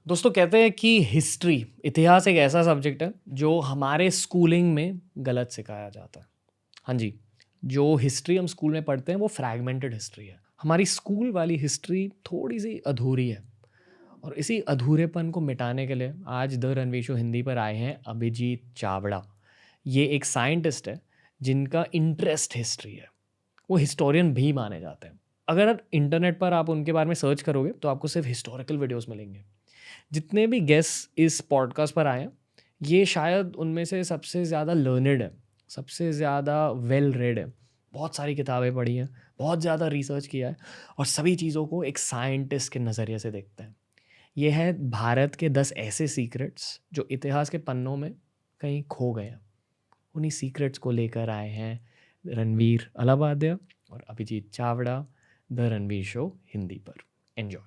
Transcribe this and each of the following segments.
दोस्तों कहते हैं कि हिस्ट्री इतिहास एक ऐसा सब्जेक्ट है जो हमारे स्कूलिंग में गलत सिखाया जाता है। हाँ जी, जो हिस्ट्री हम स्कूल में पढ़ते हैं वो फ्रैगमेंटेड हिस्ट्री है। हमारी स्कूल वाली हिस्ट्री थोड़ी सी अधूरी है और इसी अधूरेपन को मिटाने के लिए आज द रणवीर शो हिंदी पर आए हैं अभिजीत चावड़ा। ये एक साइंटिस्ट है जिनका इंटरेस्ट हिस्ट्री है। वो हिस्टोरियन भी माने जाते हैं। अगर इंटरनेट पर आप उनके बारे में सर्च करोगे तो आपको सिर्फ हिस्टोरिकल वीडियोस मिलेंगे। जितने भी गेस्ट इस पॉडकास्ट पर आए हैं, ये शायद उनमें से सबसे ज़्यादा लर्नड है, सबसे ज़्यादा वेल रेड है। बहुत सारी किताबें पढ़ी हैं, बहुत ज़्यादा रिसर्च किया है और सभी चीज़ों को एक साइंटिस्ट के नज़रिए से देखते हैं। ये है भारत के 10 ऐसे सीक्रेट्स जो इतिहास के पन्नों में कहीं खो गए हैं। उन्हीं सीक्रेट्स को लेकर आए हैं रणवीर अलावादिया और अभिजीत चावड़ा द रणवीर शो हिंदी पर। एन्जॉय।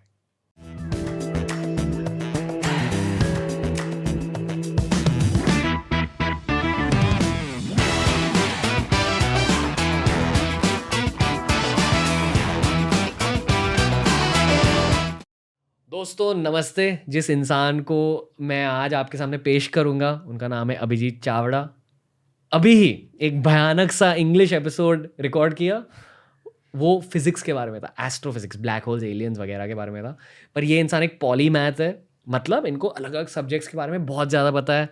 दोस्तों नमस्ते। जिस इंसान को मैं आज आपके सामने पेश करूंगा उनका नाम है अभिजीत चावड़ा। अभी ही एक भयानक सा इंग्लिश एपिसोड रिकॉर्ड किया। वो फिजिक्स के बारे में था, एस्ट्रोफिजिक्स, ब्लैक होल्स, एलियंस वगैरह के बारे में था। पर ये इंसान एक पॉलीमैथ है, मतलब इनको अलग अलग सब्जेक्ट्स के बारे में बहुत ज़्यादा पता है।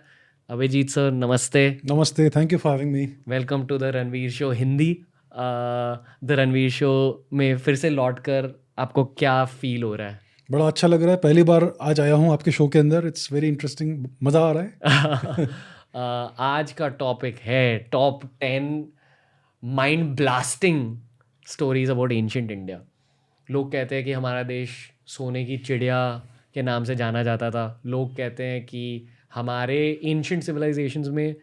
अभिजीत सर नमस्ते। नमस्ते, thank you for having me. Welcome to the Ranveer show Hindi. The Ranveer show में फिर से लौट कर आपको क्या फील हो रहा है? बड़ा अच्छा लग रहा है, पहली बार आज आया हूँ आपके शो के अंदर। इट्स वेरी इंटरेस्टिंग, मज़ा आ रहा है। आज का टॉपिक है top 10 mind blasting stories about ancient India. लोग कहते हैं कि हमारा देश सोने की चिड़िया के नाम से जाना जाता था। लोग कहते हैं कि हमारे एंशिएंट सिविलाइजेशंस में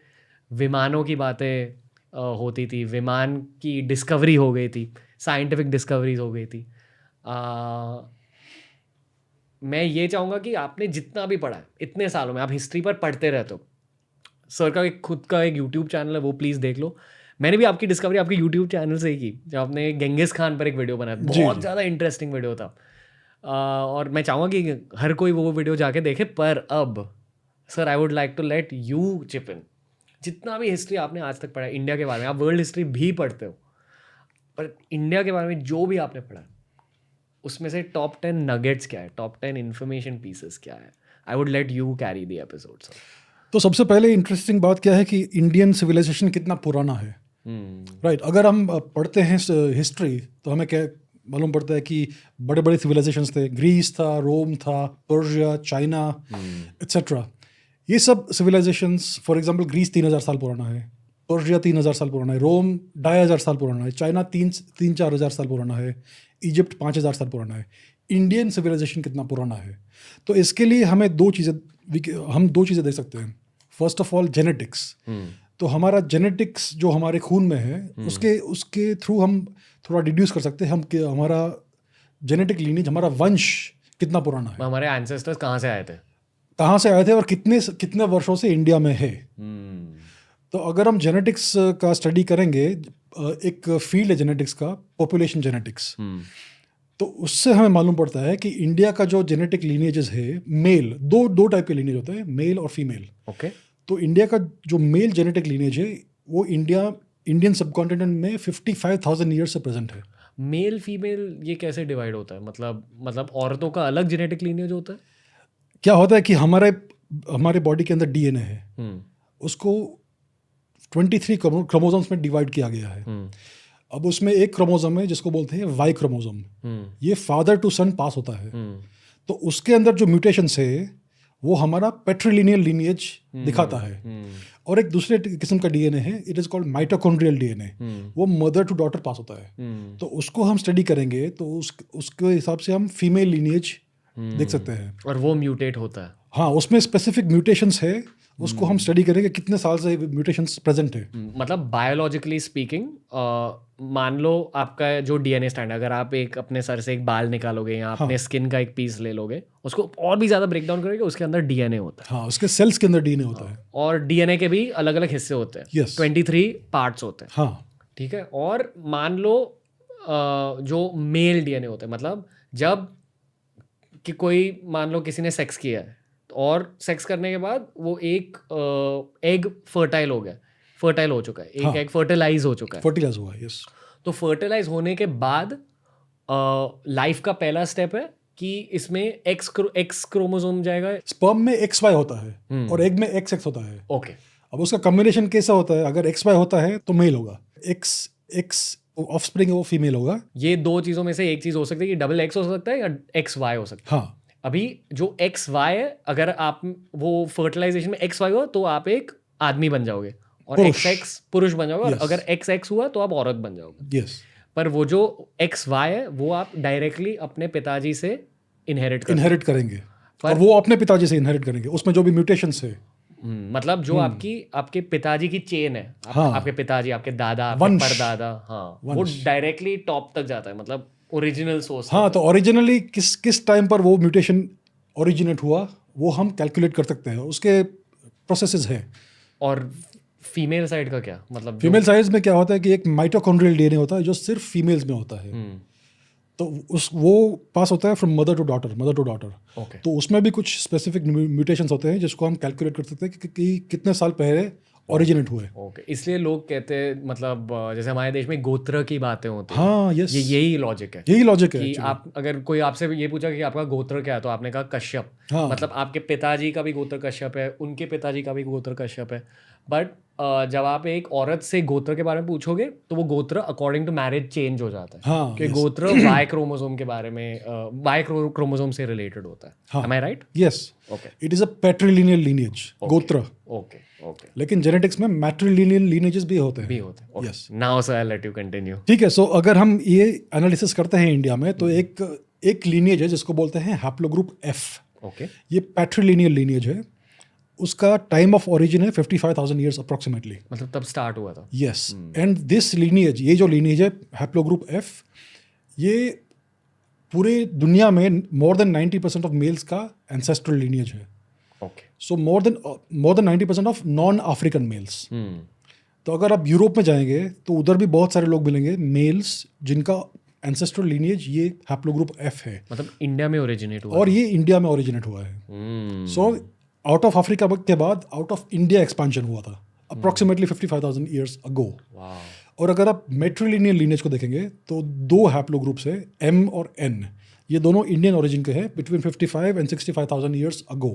विमानों की बातें होती थी, विमान की डिस्कवरी हो गई थी, साइंटिफिक डिस्कवरीज हो गई थी। मैं ये चाहूँगा कि आपने जितना भी पढ़ा है इतने सालों में, आप हिस्ट्री पर पढ़ते रहते हो। सर का एक खुद का एक यूट्यूब चैनल है, वो प्लीज़ देख लो। मैंने भी आपकी डिस्कवरी आपके यूट्यूब चैनल से ही की, जब आपने गेंगिस खान पर एक वीडियो बनाया। बहुत ज़्यादा इंटरेस्टिंग वीडियो था। और मैं चाहूँगा कि हर कोई वो वीडियो जाके देखे। पर अब sir I would like to let you chip in. जितना भी हिस्ट्री आपने आज तक पढ़ा है इंडिया के बारे में, आप वर्ल्ड हिस्ट्री भी पढ़ते हो, पर इंडिया के बारे में जो भी आपने पढ़ा है उसमें से टॉप 10 नगेट्स क्या है, टॉप 10 इन्फॉर्मेशन पीसेस क्या है? I would let you carry the episode sir. तो सबसे पहले इंटरेस्टिंग बात क्या है कि इंडियन सिविलाइजेशन कितना पुराना है। राइट, अगर हम पढ़ते हैं हिस्ट्री तो हमें क्या मालूम पड़ता है कि बड़े बड़े सिविलाइजेशंस थे। ग्रीस था, रोम था, पर्शिया, चाइना, एट्सेट्रा। ये सब सिविलाइजेशंस, फॉर एग्जांपल ग्रीस 3000 साल पुराना है, पर्शिया 3000 साल पुराना है, रोम 2500 साल पुराना है, चाइना 3-4 हज़ार साल पुराना है, इजिप्ट 5000 साल पुराना है। इंडियन सिविलाइजेशन कितना पुराना है? तो इसके लिए हम दो चीज़ें देख सकते हैं। First of all genetics. तो हमारा जेनेटिक्स जो हमारे खून में है, उसके थ्रू हम थोड़ा डिड्यूस कर सकते हैं हम कि हमारा जेनेटिक लीनेज, हमारा वंश कितना पुराना है, हमारे एंसेस्टर्स कहाँ से आए थे और कितने वर्षों से इंडिया में है। तो अगर हम जेनेटिक्स का स्टडी करेंगे, एक फील्ड है जेनेटिक्स का, पॉपुलेशन जेनेटिक्स। तो उससे हमें मालूम पड़ता है कि इंडिया का जो जेनेटिक लीनेजेस है, मेल, दो टाइप के लीनेज होते हैं, मेल और फीमेल। ओके। तो इंडिया का जो मेल जेनेटिक लीनेज है वो इंडियन सबकॉन्टिनेंट में 55,000 ईयर्स से प्रेजेंट है। मेल फीमेल ये कैसे डिवाइड होता है? मतलब औरतों का अलग जेनेटिक लीनेज होता है? क्या होता है कि हमारे बॉडी के अंदर डीएनए है, उसको 23 क्रोमोसोम्स में डिवाइड किया गया है। अब उसमें एक क्रोमोसोम है जिसको बोलते हैं वाई क्रोमोसोम। ये फादर टू सन पास होता है। तो उसके अंदर जो म्यूटेशंस है वो हमारा पेट्रिलिनियल लीनिएज दिखाता है। और एक दूसरे किस्म का डीएनए है, it is called mitochondrial DNA. वो मदर टू डॉटर पास होता है। तो उसको हम स्टडी करेंगे तो उसके हिसाब से हम फीमेल लीनिएज देख सकते हैं। और वो म्यूटेट होता है? हाँ, उसमें स्पेसिफिक म्यूटेशंस है, उसको हम स्टडी करेंगे कितने साल से म्यूटेशंस प्रेजेंट है। मतलब बायोलॉजिकली स्पीकिंग, मान लो आपका जो डीएनए स्टैंड, अगर आप एक अपने सर से एक बाल निकालोगे या अपने स्किन का एक पीस ले लोगे, उसको और भी ज़्यादा ब्रेक डाउन करोगे, उसके अंदर डीएनए होता है। हाँ, उसके सेल्स के अंदर डीएनए होता है। और डीएनए के भी अलग अलग हिस्से होते हैं। Yes. 23 पार्ट्स होते हैं। हाँ, ठीक है। और मान लो जो मेल डीएनए होता है, मतलब जब कि कोई मान लो किसी ने सेक्स किया है और सेक्स करने के बाद वो एक एग फर्टाइल हो चुका है, एक हाँ। एग फर्टिलाइज हो चुका है। फर्टिलाइज हुआ, यस। तो फर्टिलाइज होने के बाद लाइफ का पहला स्टेप है कि इसमें एक्स क्रोमोसोम जाएगा। स्पर्म में XY होता है और एग में XX होता है। ओके, अब उसका कॉम्बिनेशन कैसा होता है? अगर XY होता है तो मेल होगा, X ऑफस्प्रिंग है वो फीमेल होगा। ये दो चीज़ों में से एक चीज़ हो सकती है कि डबल एक्स हो सकता है या XY हो सकता है। हाँ, अभी जो XY है, अगर आप वो फर्टिलाइजेशन में XY हो तो आप एक आदमी बन जाओगे और पुरुष। XX पुरुष बन जाओगे, और Yes. अगर XX हुआ तो आप औरत बन जाओगे। यस। पर वो जो XY है वो आप डायरेक्टली अपने पिताजी से इनहेरिट कर इनहेरिट करेंगे और वो अपने पिताजी से इनहेरिट करेंगे, उसमें जो भी म्यूटेशंस है। मतलब जो आपके पिताजी की चेन है, हाँ। आपके पिताजी, आपके दादा, आपके वंश। परदादा, हाँ, वो डायरेक्टली टॉप तक जाता है, मतलब ओरिजिनल सोर्स। हाँ, तो ओरिजिनली किस टाइम पर वो म्यूटेशन ओरिजिनेट हुआ वो हम कैलकुलेट कर सकते हैं, उसके प्रोसेसेस हैं। और फीमेल साइड का क्या मतलब? फीमेल साइज में क्या होता है कि एक माइटोकॉन्ड्रियल डीएनए होता है जो सिर्फ फीमेल्स में होता है। तो वो पास होता है from mother to daughter. Okay, तो उसमें भी कुछ स्पेसिफिक म्यूटेशंस होते हैं जिसको हम कैलकुलेट कर सकते हैं कि कितने साल पहले ओरिजिनेट हुए। ओके, इसलिए लोग कहते हैं, मतलब जैसे हमारे देश में गोत्र की बातें होती हैं। हाँ, यस, यही लॉजिक है यही लॉजिक है कि actually। आप, अगर कोई आपसे ये पूछा कि आपका गोत्र क्या है, तो आपने कहा कश्यप। हाँ। मतलब आपके पिताजी का भी गोत्र कश्यप है, उनके पिताजी का भी गोत्र कश्यप है। बट जब आप एक औरत से गोत्र के बारे में पूछोगे तो वो गोत्र अकॉर्डिंग टू मैरिज चेंज हो जाता है। हाँ, कि yes। गोत्र वाई क्रोमोसोम के बारे में, वाई क्रोमोसोम से रिलेटेड होता है। हाँ। Am I right? Yes, okay, it is a पैट्रिलिनियल lineage, गोत्र। ओके, ओके, लेकिन जेनेटिक्स में मैट्रिलिनियल लीनिएजेस भी होते हैं। भी होते हैं। Yes। Now sir I let you continue. ठीक है, सो अगर हम ये एनालिसिस करते हैं इंडिया में तो एक लीनिएज है जिसको बोलते हैं हैप्लोग्रुप F। ओके, ये पैट्रिलिनियल लीनिएज है। उसका टाइम ऑफ ओरिजिन है 55,000 ईयर्स अप्रोक्सीमेटली। मतलब तब स्टार्ट हुआ था। यस, एंड दिस लीनिएज, ये जो लीनिएज है हैप्लोग्रुप F, ये पूरे दुनिया में मोर देन 90% ऑफ मेल्स का एंसेस्ट्रल लीनिएज है। Okay, so more than 90% of non African males. तो अगर आप यूरोप में जाएंगे तो उधर भी बहुत सारे लोग मिलेंगे मेल्स जिनका एंसेस्ट्रल लीनिएज ये हैप्लोग्रुप F है, मतलब इंडिया में ओरिजिनेट हुआ। और ये इंडिया में ओरिजिनेट हुआ है। सो आउट ऑफ अफ्रीका के बाद आउट ऑफ इंडिया एक्सपेंशन हुआ था अप्रोक्सीमेटली 55,000 ईयर्स अगो। और अगर आप मैट्रिलिनियल लीनेज को देखेंगे तो दो हैप्लोग्रुप्स है M और N, ये दोनों इंडियन ओरिजिन के हैं between 55 and 65,000 years ago.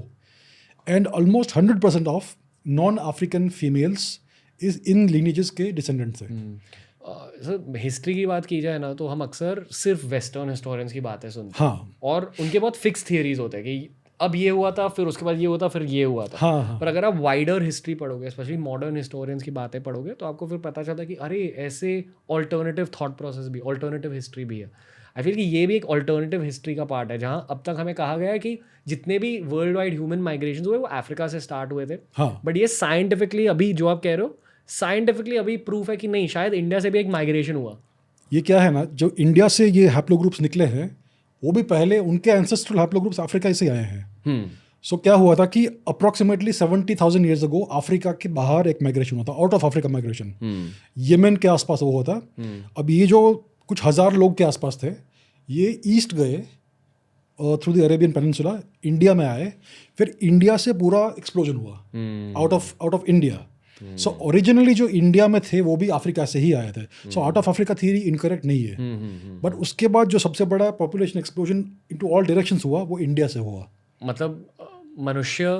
And almost 100% of non African females is in lineages के डिसेंडेंट्स हैं। सर हिस्ट्री की बात की जाए ना तो हम अक्सर सिर्फ वेस्टर्न हिस्टोरियंस की बातें सुनते हैं। हाँ, और उनके बहुत फिक्स थियरीज होते हैं कि अब ये हुआ था, फिर उसके बाद ये हुआ था, फिर ये हुआ था। हाँ, हाँ। पर अगर आप वाइडर हिस्ट्री पढ़ोगे, स्पेशली मॉडर्न हिस्टोरियंस की बातें पढ़ोगे, तो आपको फिर पता चलता है कि अरे ऐसे ऑल्टरनेटिव थॉट प्रोसेस भी, ऑल्टरनेटिव हिस्ट्री भी है। आई फील कि ये भी एक ऑल्टरनेटिव हिस्ट्री का पार्ट है, जहाँ अब तक हमें कहा गया है कि जितने भी वर्ल्ड वाइड ह्यूमन माइग्रेशन हुए वो अफ्रीका से स्टार्ट हुए थे। हाँ। बट ये साइंटिफिकली अभी जो आप कह रहे हो, साइंटिफिकली अभी प्रूफ है कि नहीं, शायद इंडिया से भी एक माइग्रेशन हुआ। ये क्या है ना, जो इंडिया से ये हैप्लोग्रुप्स निकले हैं वो भी पहले उनके एंसेस्ट्रल हैप्लोग्रुप्स अफ्रीका से आए हैं। सो क्या हुआ था कि अप्रोक्सीमेटली 70,000 ईयर्स अगो अफ्रीका के बाहर एक माइग्रेशन हुआ था, out of Africa migration. Yemen के आसपास वो होता। अब ये जो कुछ हजार लोग के आसपास थे, ये ईस्ट गए through the Arabian peninsula, India में आए, फिर इंडिया से पूरा एक्सप्लोजन हुआ out of India. So originally जो इंडिया में थे वो भी अफ्रीका से ही आए थे। So out of Africa theory incorrect नहीं है। बट उसके बाद जो सबसे बड़ा population explosion into all directions हुआ वो इंडिया से हुआ। मतलब मनुष्य,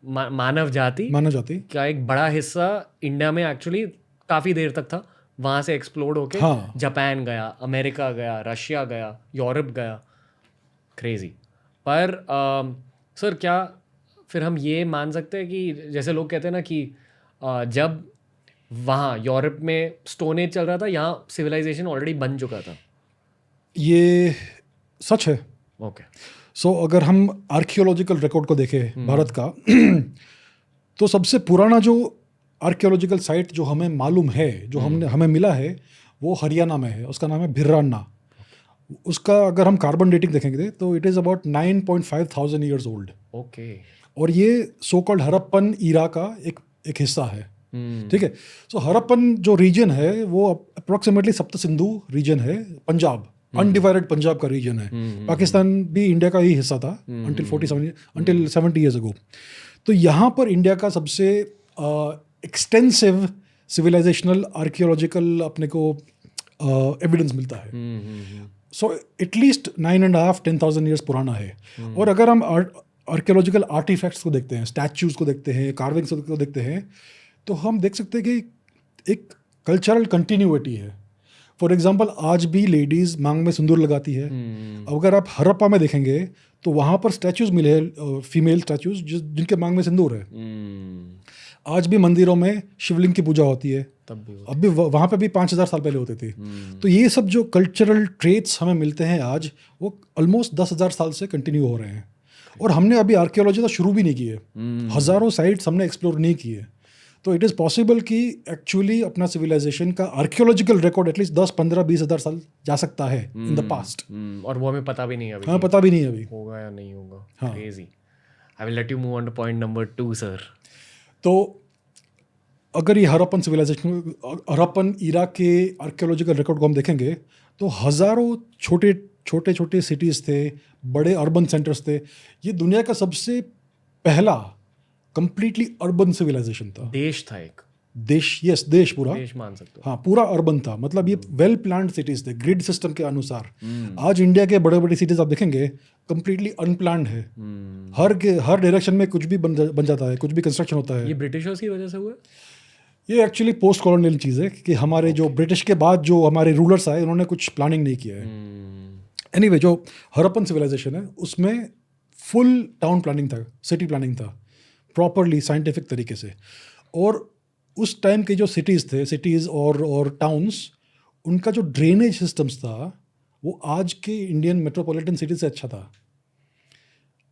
मानव जाति का एक बड़ा हिस्सा इंडिया में एक्चुअली काफ़ी देर तक था, वहाँ से एक्सप्लोड होके हाँ। जापान गया, अमेरिका गया, रशिया गया, यूरोप गया। क्रेजी। पर सर क्या फिर हम ये मान सकते हैं कि जैसे लोग कहते हैं ना कि जब वहाँ यूरोप में स्टोन एज चल रहा था, यहाँ सिविलाइजेशन ऑलरेडी बन चुका था? ये सच है। ओके। सो अगर हम आर्कियोलॉजिकल रिकॉर्ड को देखें भारत का तो सबसे पुराना जो आर्कियोलॉजिकल साइट जो हमें मालूम है, जो हमें मिला है, वो हरियाणा में है। उसका नाम है भिर्रान्ना। उसका अगर हम कार्बन डेटिंग देखेंगे तो it is about 9.5 thousand years old. Okay. और ये सो कॉल्ड हरप्पन ईरा का एक हिस्सा है। ठीक है। सो हरप्पन जो रीजन है वो अप्रोक्सीमेटली सप्त सिंधु रीजन है, पंजाब। अनडिवाइडेड पंजाब का रीजन है। पाकिस्तान भी इंडिया का ही हिस्सा था अंटिल 70 ईयर्स अगो। तो यहाँ पर इंडिया का सबसे एक्सटेंसिव सिविलाइजेशनल आर्कियोलॉजिकल अपने को एविडेंस मिलता है। सो एटलीस्ट 9.5-10,000 ईयर्स पुराना है। और अगर हम आर्कियोलॉजिकल आर्टिफैक्ट्स को देखते हैं, स्टैच्यूज़ को देखते हैं, कार्विंग्स को देखते हैं, तो हम देख सकते हैं कि एक कल्चरल कंटिन्यूटी है। फॉर एग्जांपल आज भी लेडीज़ मांग में सिंदूर लगाती है। अगर आप हड़प्पा में देखेंगे तो वहाँ पर स्टैच्यूज़ मिले हैं, फीमेल स्टैच्यूज़ जिनके मांग में सिंदूर है। आज भी मंदिरों में शिवलिंग की पूजा होती है, अब भी वहाँ पे भी 5,000 साल पहले होती थी। तो ये सब जो कल्चरल ट्रेट्स हमें मिलते हैं आज, वो ऑलमोस्ट 10,000 साल से कंटिन्यू हो रहे हैं। और हमने अभी आर्कियोलॉजी तो शुरू भी नहीं की है, हज़ारों साइट्स हमने एक्सप्लोर नहीं किए। तो इट इज़ पॉसिबल कि एक्चुअली अपना सिविलाइजेशन का आर्कियोलॉजिकल रिकॉर्ड एटलीस्ट 10-15-20,000 साल जा सकता है इन द पास्ट। और वो हमें पता भी नहीं अभी। हाँ, पता भी नहीं अभी होगा या नहीं होगा। हाँ। Crazy. I will let you move on two point number 2 sir. तो अगर ये हड़प्पन सिविलाइजेशन, हड़प्पन ईरा के आर्कियोलॉजिकल रिकॉर्ड को हम देखेंगे तो हज़ारों छोटे सिटीज़ थे, बड़े अर्बन सेंटर्स थे। ये दुनिया का सबसे पहला कंप्लीटली अर्बन सिविलाइजेशन था। देश था एक। देश पूरा, देश मान सकते हो। हाँ, पूरा अर्बन था। मतलब ये वेल प्लान्ड सिटीज़ थे, ग्रिड सिस्टम के अनुसार। आज इंडिया के बड़े बड़े सिटीज़ आप देखेंगे कंप्लीटली अनप्लान्ड है। हर डायरेक्शन में कुछ भी बन जाता है, कुछ भी कंस्ट्रक्शन होता है। ये ब्रिटिशर्स की वजह से हुआ? ये एक्चुअली पोस्ट कॉलोनियल चीज़ है कि हमारे जो ब्रिटिश के बाद जो हमारे रूलर्स आए, उन्होंने कुछ प्लानिंग नहीं किया है। एनीवे, जो हड़प्पन सिविलाइजेशन है उसमें फुल टाउन प्लानिंग था, सिटी प्लानिंग था, प्रॉपरली साइंटिफिक तरीके से। और उस टाइम के जो सिटीज़ और टाउन्स, उनका जो ड्रेनेज सिस्टम्स था वो आज के इंडियन मेट्रोपॉलिटन सिटी से अच्छा था।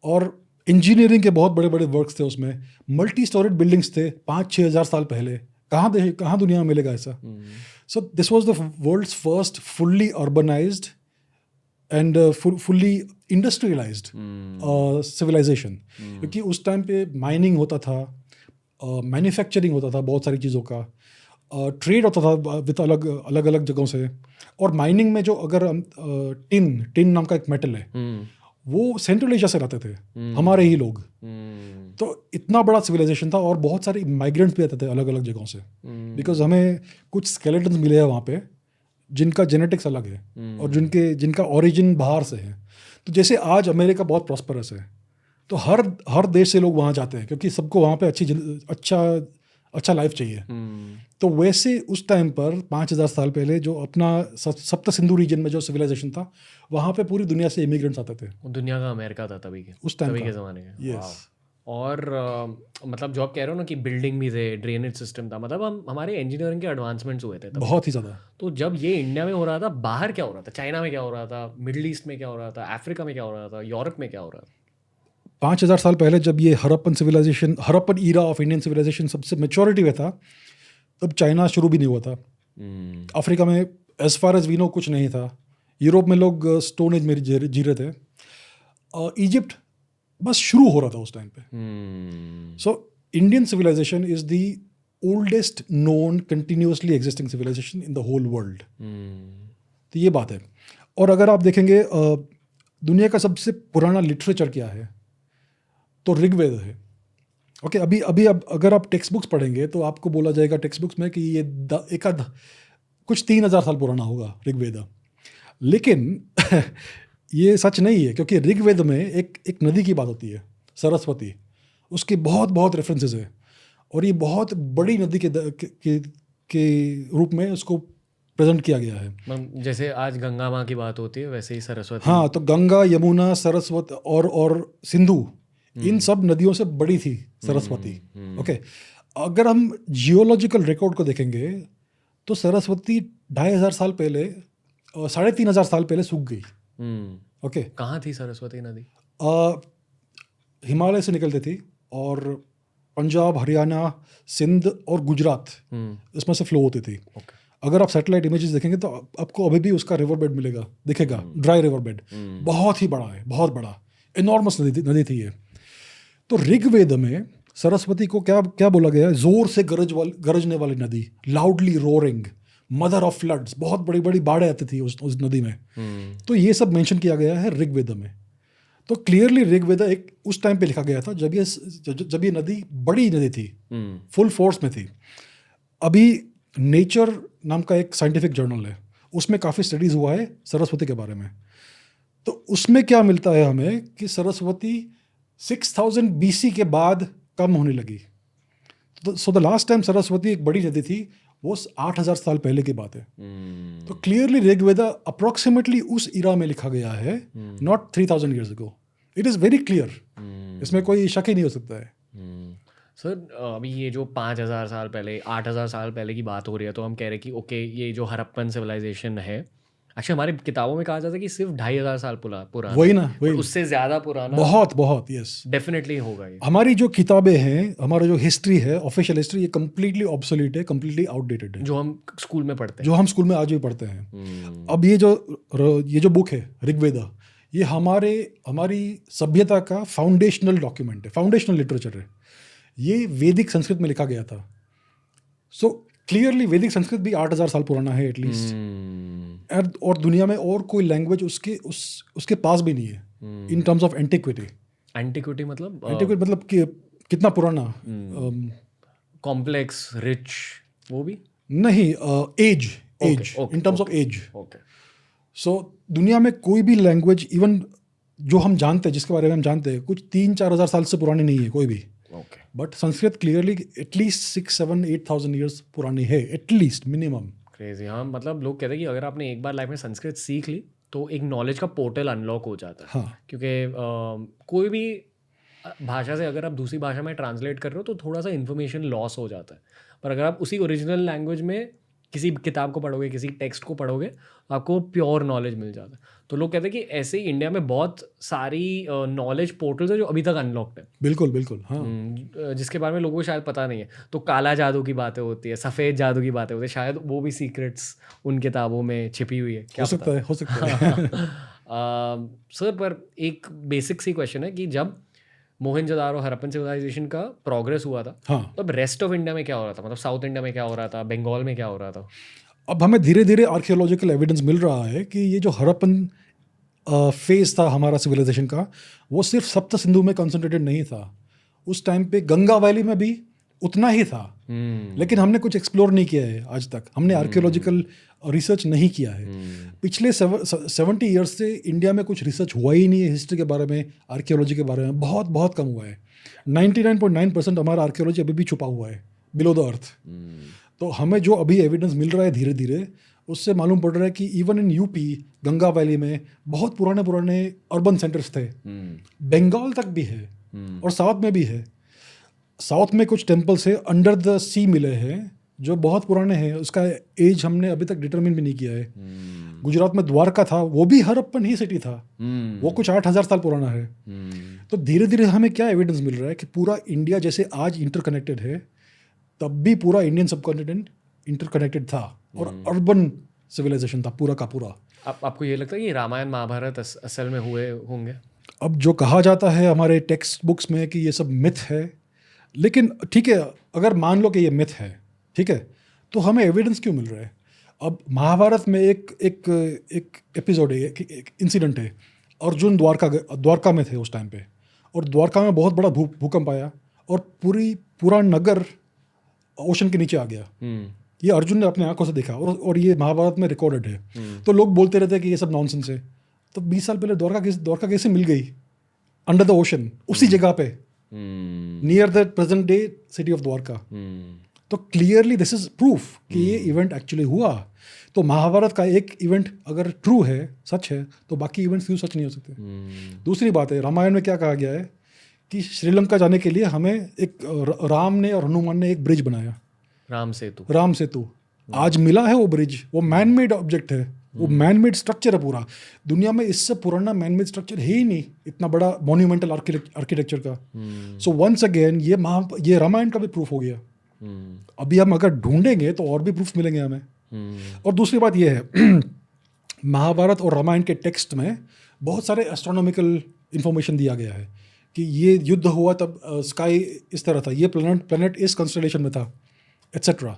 और इंजीनियरिंग के बहुत बड़े बड़े वर्क्स थे उसमें। मल्टी स्टोरेड बिल्डिंग्स थे 5-6 हज़ार साल पहले। कहाँ दुनिया में मिलेगा ऐसा? So this was the world's first fully urbanized and fully industrialized civilization. क्योंकि उस टाइम पे माइनिंग होता था, मैन्युफैक्चरिंग होता था बहुत सारी चीज़ों का, ट्रेड होता था विद अलग अलग जगहों से। और माइनिंग में जो अगर टिन नाम का एक मेटल है, वो सेंट्रल एशिया से लाते थे हमारे ही लोग। तो इतना बड़ा सिविलाइजेशन था और बहुत सारे माइग्रेंट्स भी आते थे अलग अलग जगहों से, बिकॉज हमें कुछ स्केलेटन्स मिले हैं वहाँ पे जिनका जेनेटिक्स अलग है और जिनका ओरिजिन बाहर से है। तो जैसे आज अमेरिका बहुत प्रॉस्परस है, तो हर देश से लोग वहाँ जाते हैं क्योंकि सबको वहाँ पे अच्छा लाइफ चाहिए। तो वैसे उस टाइम पर 5,000 साल पहले जो अपना सप्त सिंधु रीजन में जो सिविलाइजेशन था, वहाँ पे पूरी दुनिया से इमिग्रेंट्स आते थे। दुनिया का अमेरिका था तभी के, उस टाइम के ज़माने के। यस। और मतलब जो आप कह रहे हो ना कि बिल्डिंग भी थे, ड्रेनेज सिस्टम था, मतलब हमारे इंजीनियरिंग के एडवांसमेंट्स हुए थे तब बहुत ही ज़्यादा। तो जब ये इंडिया में हो रहा था, बाहर क्या हो रहा था? चाइना में क्या हो रहा था? मिडिल ईस्ट में क्या हो रहा था? अफ्रीका में क्या हो रहा था? यूरोप में क्या हो रहा था? 5,000 साल पहले जब ये Harappan era of Indian civilization सबसे मेच्योरिटी में था, तब चाइना शुरू भी नहीं हुआ था। अफ्रीका में as far as we know कुछ नहीं था। यूरोप में लोग स्टोन एज में जी रहे थे। इजिप्ट बस शुरू हो रहा था उस टाइम पे। So Indian civilization is the oldest known continuously existing civilization in the whole world. तो ये बात है। और अगर आप देखेंगे दुनिया का सबसे पुराना लिटरेचर क्या है, तो ऋग्वेद है। ओके, अभी अगर आप टेक्स्ट बुक्स पढ़ेंगे तो आपको बोला जाएगा टेक्स्ट बुक्स में कि ये कुछ 3,000 साल पुराना होगा ऋग्वेद। लेकिन ये सच नहीं है, क्योंकि ऋग्वेद में एक नदी की बात होती है, सरस्वती। उसके बहुत रेफरेंसेस है और ये बहुत बड़ी नदी के रूप में उसको प्रेजेंट किया गया है। जैसे आज गंगा माँ की बात होती है, वैसे ही सरस्वती। हाँ, तो गंगा, यमुना, सरस्वती और सिंधु, इन सब नदियों से बड़ी थी सरस्वती। ओके, अगर हम जियोलॉजिकल रिकॉर्ड को देखेंगे तो सरस्वती 2,500 साल पहले, 3,500 साल पहले सूख गई। ओके, कहाँ थी सरस्वती नदी? हिमालय से निकलती थी और पंजाब, हरियाणा, सिंध और गुजरात इसमें से फ्लो होती थी। अगर आप सैटेलाइट इमेजेस देखेंगे तो आपको अभी भी उसका रिवर बेड दिखेगा, ड्राई रिवर बेड। बहुत ही बड़ा है, बहुत बड़ा, एनॉर्मस नदी थी ये। तो ऋग्वेद में सरस्वती को क्या बोला गया है? जोर से गरजने वाली नदी, loudly roaring, mother of floods, बहुत बड़ी बड़ी बाढ़ें आती थी उस नदी में। तो ये सब मेंशन किया गया है ऋग्वेदा में। तो क्लियरली ऋग्वेदा एक उस टाइम पे लिखा गया था जब ये नदी बड़ी नदी थी, फुल फोर्स में थी। अभी नेचर नाम का एक साइंटिफिक जर्नल है, उसमें काफ़ी स्टडीज़ हुआ है सरस्वती के बारे में। तो उसमें क्या मिलता है हमें कि सरस्वती 6000 BC के बाद कम होने लगी। So the last time Saraswati एक बड़ी नदी थी वो 8000 साल पहले की बात है। तो क्लियरली ऋग्वेदा अप्रोक्सीमेटली उस इरा में लिखा गया है, not 3000 years ago. It is very clear, इसमें कोई शक ही नहीं हो सकता है। सर अभी ये जो 5000 साल पहले 8000 साल पहले की बात हो रही है, तो हम कह रहे हैं कि ओके ये जो हड़प्पन सिविलाइजेशन है, एक्चुअली हमारी किताबों में कहा जाता है कि सिर्फ 2500 साल पुराना, वही ना, वही उससे ज़्यादा पुराना बहुत यस डेफिनेटली होगा ये। हमारी जो किताबें हैं, हमारा जो हिस्ट्री है, ऑफिशियल हिस्ट्री, ये कम्प्लीटली ऑब्सोलीट है, कम्प्लीटली आउटडेटेड है, जो हम स्कूल में पढ़ते हैं, जो हम स्कूल में आज भी पढ़ते हैं। अब ये जो बुक है ऋग्वेदा, ये हमारी सभ्यता का फाउंडेशनल डॉक्यूमेंट है, फाउंडेशनल लिटरेचर है। ये वैदिक संस्कृत में लिखा गया था। सो क्लियरली वैदिक संस्कृत भी 8000 साल पुराना है एटलीस्ट। और दुनिया में और कोई लैंग्वेज उसके पास भी नहीं है in terms of antiquity. Antiquity मतलब कि कितना पुराना, कॉम्प्लेक्स, रिच, वो भी नहीं, age in terms of age. So दुनिया में कोई भी लैंग्वेज, इवन जो हम जानते हैं, जिसके बारे में हम जानते हैं, कुछ 3-4 हज़ार साल से पुरानी नहीं है कोई भी। But Sanskrit clearly at least 6-7-8,000 years पुरानी है, एटलीस्ट मिनिमम। क्रेजी। हाँ, मतलब लोग कहते हैं कि अगर आपने एक बार लाइफ में संस्कृत सीख ली तो एक नॉलेज का पोर्टल अनलॉक हो जाता है। हाँ, क्योंकि कोई भी भाषा से अगर आप दूसरी भाषा में ट्रांसलेट कर रहे हो तो थोड़ा सा इन्फॉर्मेशन लॉस हो जाता है, पर अगर आप उसी ओरिजिनल लैंग्वेज में किसी किताब को पढ़ोगे, किसी टेक्स्ट को पढ़ोगे, आपको प्योर नॉलेज मिल जाता है। तो लोग कहते हैं कि ऐसे ही इंडिया में बहुत सारी नॉलेज पोर्टल्स है जो अभी तक अनलॉक्ड है। बिल्कुल हाँ। जिसके बारे में लोगों को शायद पता नहीं है। तो काला जादू की बातें होती है, सफ़ेद जादू की बातें होती है, शायद वो भी सीक्रेट्स उन किताबों में छिपी हुई है, क्या हो सकता है। सर, पर एक बेसिक सी क्वेश्चन है कि जब मोहनजोदारो हड़प्पन सिविलाइजेशन का प्रोग्रेस हुआ था, हाँ, तब रेस्ट ऑफ इंडिया में क्या हो रहा था? मतलब साउथ इंडिया में क्या हो रहा था, बंगाल में क्या हो रहा था? अब हमें धीरे धीरे आर्कियोलॉजिकल एविडेंस मिल रहा है कि ये जो हड़प्पन फेज था हमारा सिविलाइजेशन का, वो सिर्फ सप्त सिंधु में कंसंट्रेटेड नहीं था। उस टाइम पे गंगा वैली में भी उतना ही था, लेकिन हमने कुछ एक्सप्लोर नहीं किया है आज तक। हमने आर्कियोलॉजिकल रिसर्च नहीं किया है। पिछले 70 ईयर्स से इंडिया में कुछ रिसर्च हुआ ही नहीं है हिस्ट्री के बारे में, आर्कियोलॉजी के बारे में बहुत कम हुआ है। 99.9% हमारा आर्कियोलॉजी अभी भी छुपा हुआ है बिलो द अर्थ। तो हमें जो अभी एविडेंस मिल रहा है धीरे धीरे, उससे मालूम पड़ रहा है कि even in UP Ganga valley में बहुत पुराने अर्बन सेंटर्स थे। बंगाल तक भी है और साउथ में भी है। साउथ में कुछ टेम्पल्स है अंडर द सी मिले हैं जो बहुत पुराने हैं, उसका एज हमने अभी तक डिटरमिन भी नहीं किया है। गुजरात में द्वारका था, वो भी हड़प्पन ही सिटी था, वो कुछ 8000 साल पुराना है। तो धीरे धीरे हमें क्या एविडेंस मिल रहा है कि पूरा इंडिया जैसे आज इंटरकनेक्टेड है, तब भी पूरा इंडियन सबकॉन्टिनेंट इंटरकनेक्टेड था और अर्बन सिविलाइजेशन था पूरा का पूरा। आपको ये लगता है कि रामायण महाभारत असल में हुए होंगे? अब जो कहा जाता है हमारे टेक्स्ट बुक्स में कि ये सब मिथ है, लेकिन ठीक है, अगर मान लो कि ये मिथ है, ठीक है, तो हमें एविडेंस क्यों मिल रहा है? अब महाभारत में एक एपिसोड है, एक इंसिडेंट है। अर्जुन द्वारका में थे उस टाइम पे, और द्वारका में बहुत बड़ा भूकंप आया और पूरा नगर ओशन के नीचे आ गया। ये अर्जुन ने अपने आंखों से देखा और ये महाभारत में रिकॉर्डेड है। तो लोग बोलते रहते हैं कि ये सब नॉनसेंस है। तो 20 साल पहले द्वारका कैसे मिल गई अंडर द ओशन, उसी जगह पे, near the present day city of Dwarka? तो क्लियरली दिस इज प्रूफ कि ये इवेंट एक्चुअली हुआ। तो महाभारत का एक इवेंट अगर ट्रू है, सच है, तो बाकी इवेंट्स क्यों सच नहीं हो सकते? दूसरी बात है, रामायण में क्या कहा गया है कि श्रीलंका जाने के लिए हमें एक राम ने और हनुमान ने एक ब्रिज बनाया, राम सेतु। आज मिला है वो ब्रिज, वो मैन मेड ऑब्जेक्ट है, वो मैन मेड स्ट्रक्चर है पूरा। दुनिया में इससे पुराना मैन मेड स्ट्रक्चर है ही नहीं, इतना बड़ा मॉन्यूमेंटल आर्किटेक्चर का। सो वंस अगेन ये रामायण का भी प्रूफ हो गया। अभी हम अगर ढूंढेंगे तो और भी प्रूफ मिलेंगे हमें। और दूसरी बात ये है, महाभारत और रामायण के टेक्स्ट में बहुत सारे एस्ट्रोनॉमिकल इंफॉर्मेशन दिया गया है कि ये युद्ध हुआ तब स्काई इस तरह था, ये प्लैनेट इस कंस्टेलेशन में था, एट्सेट्रा।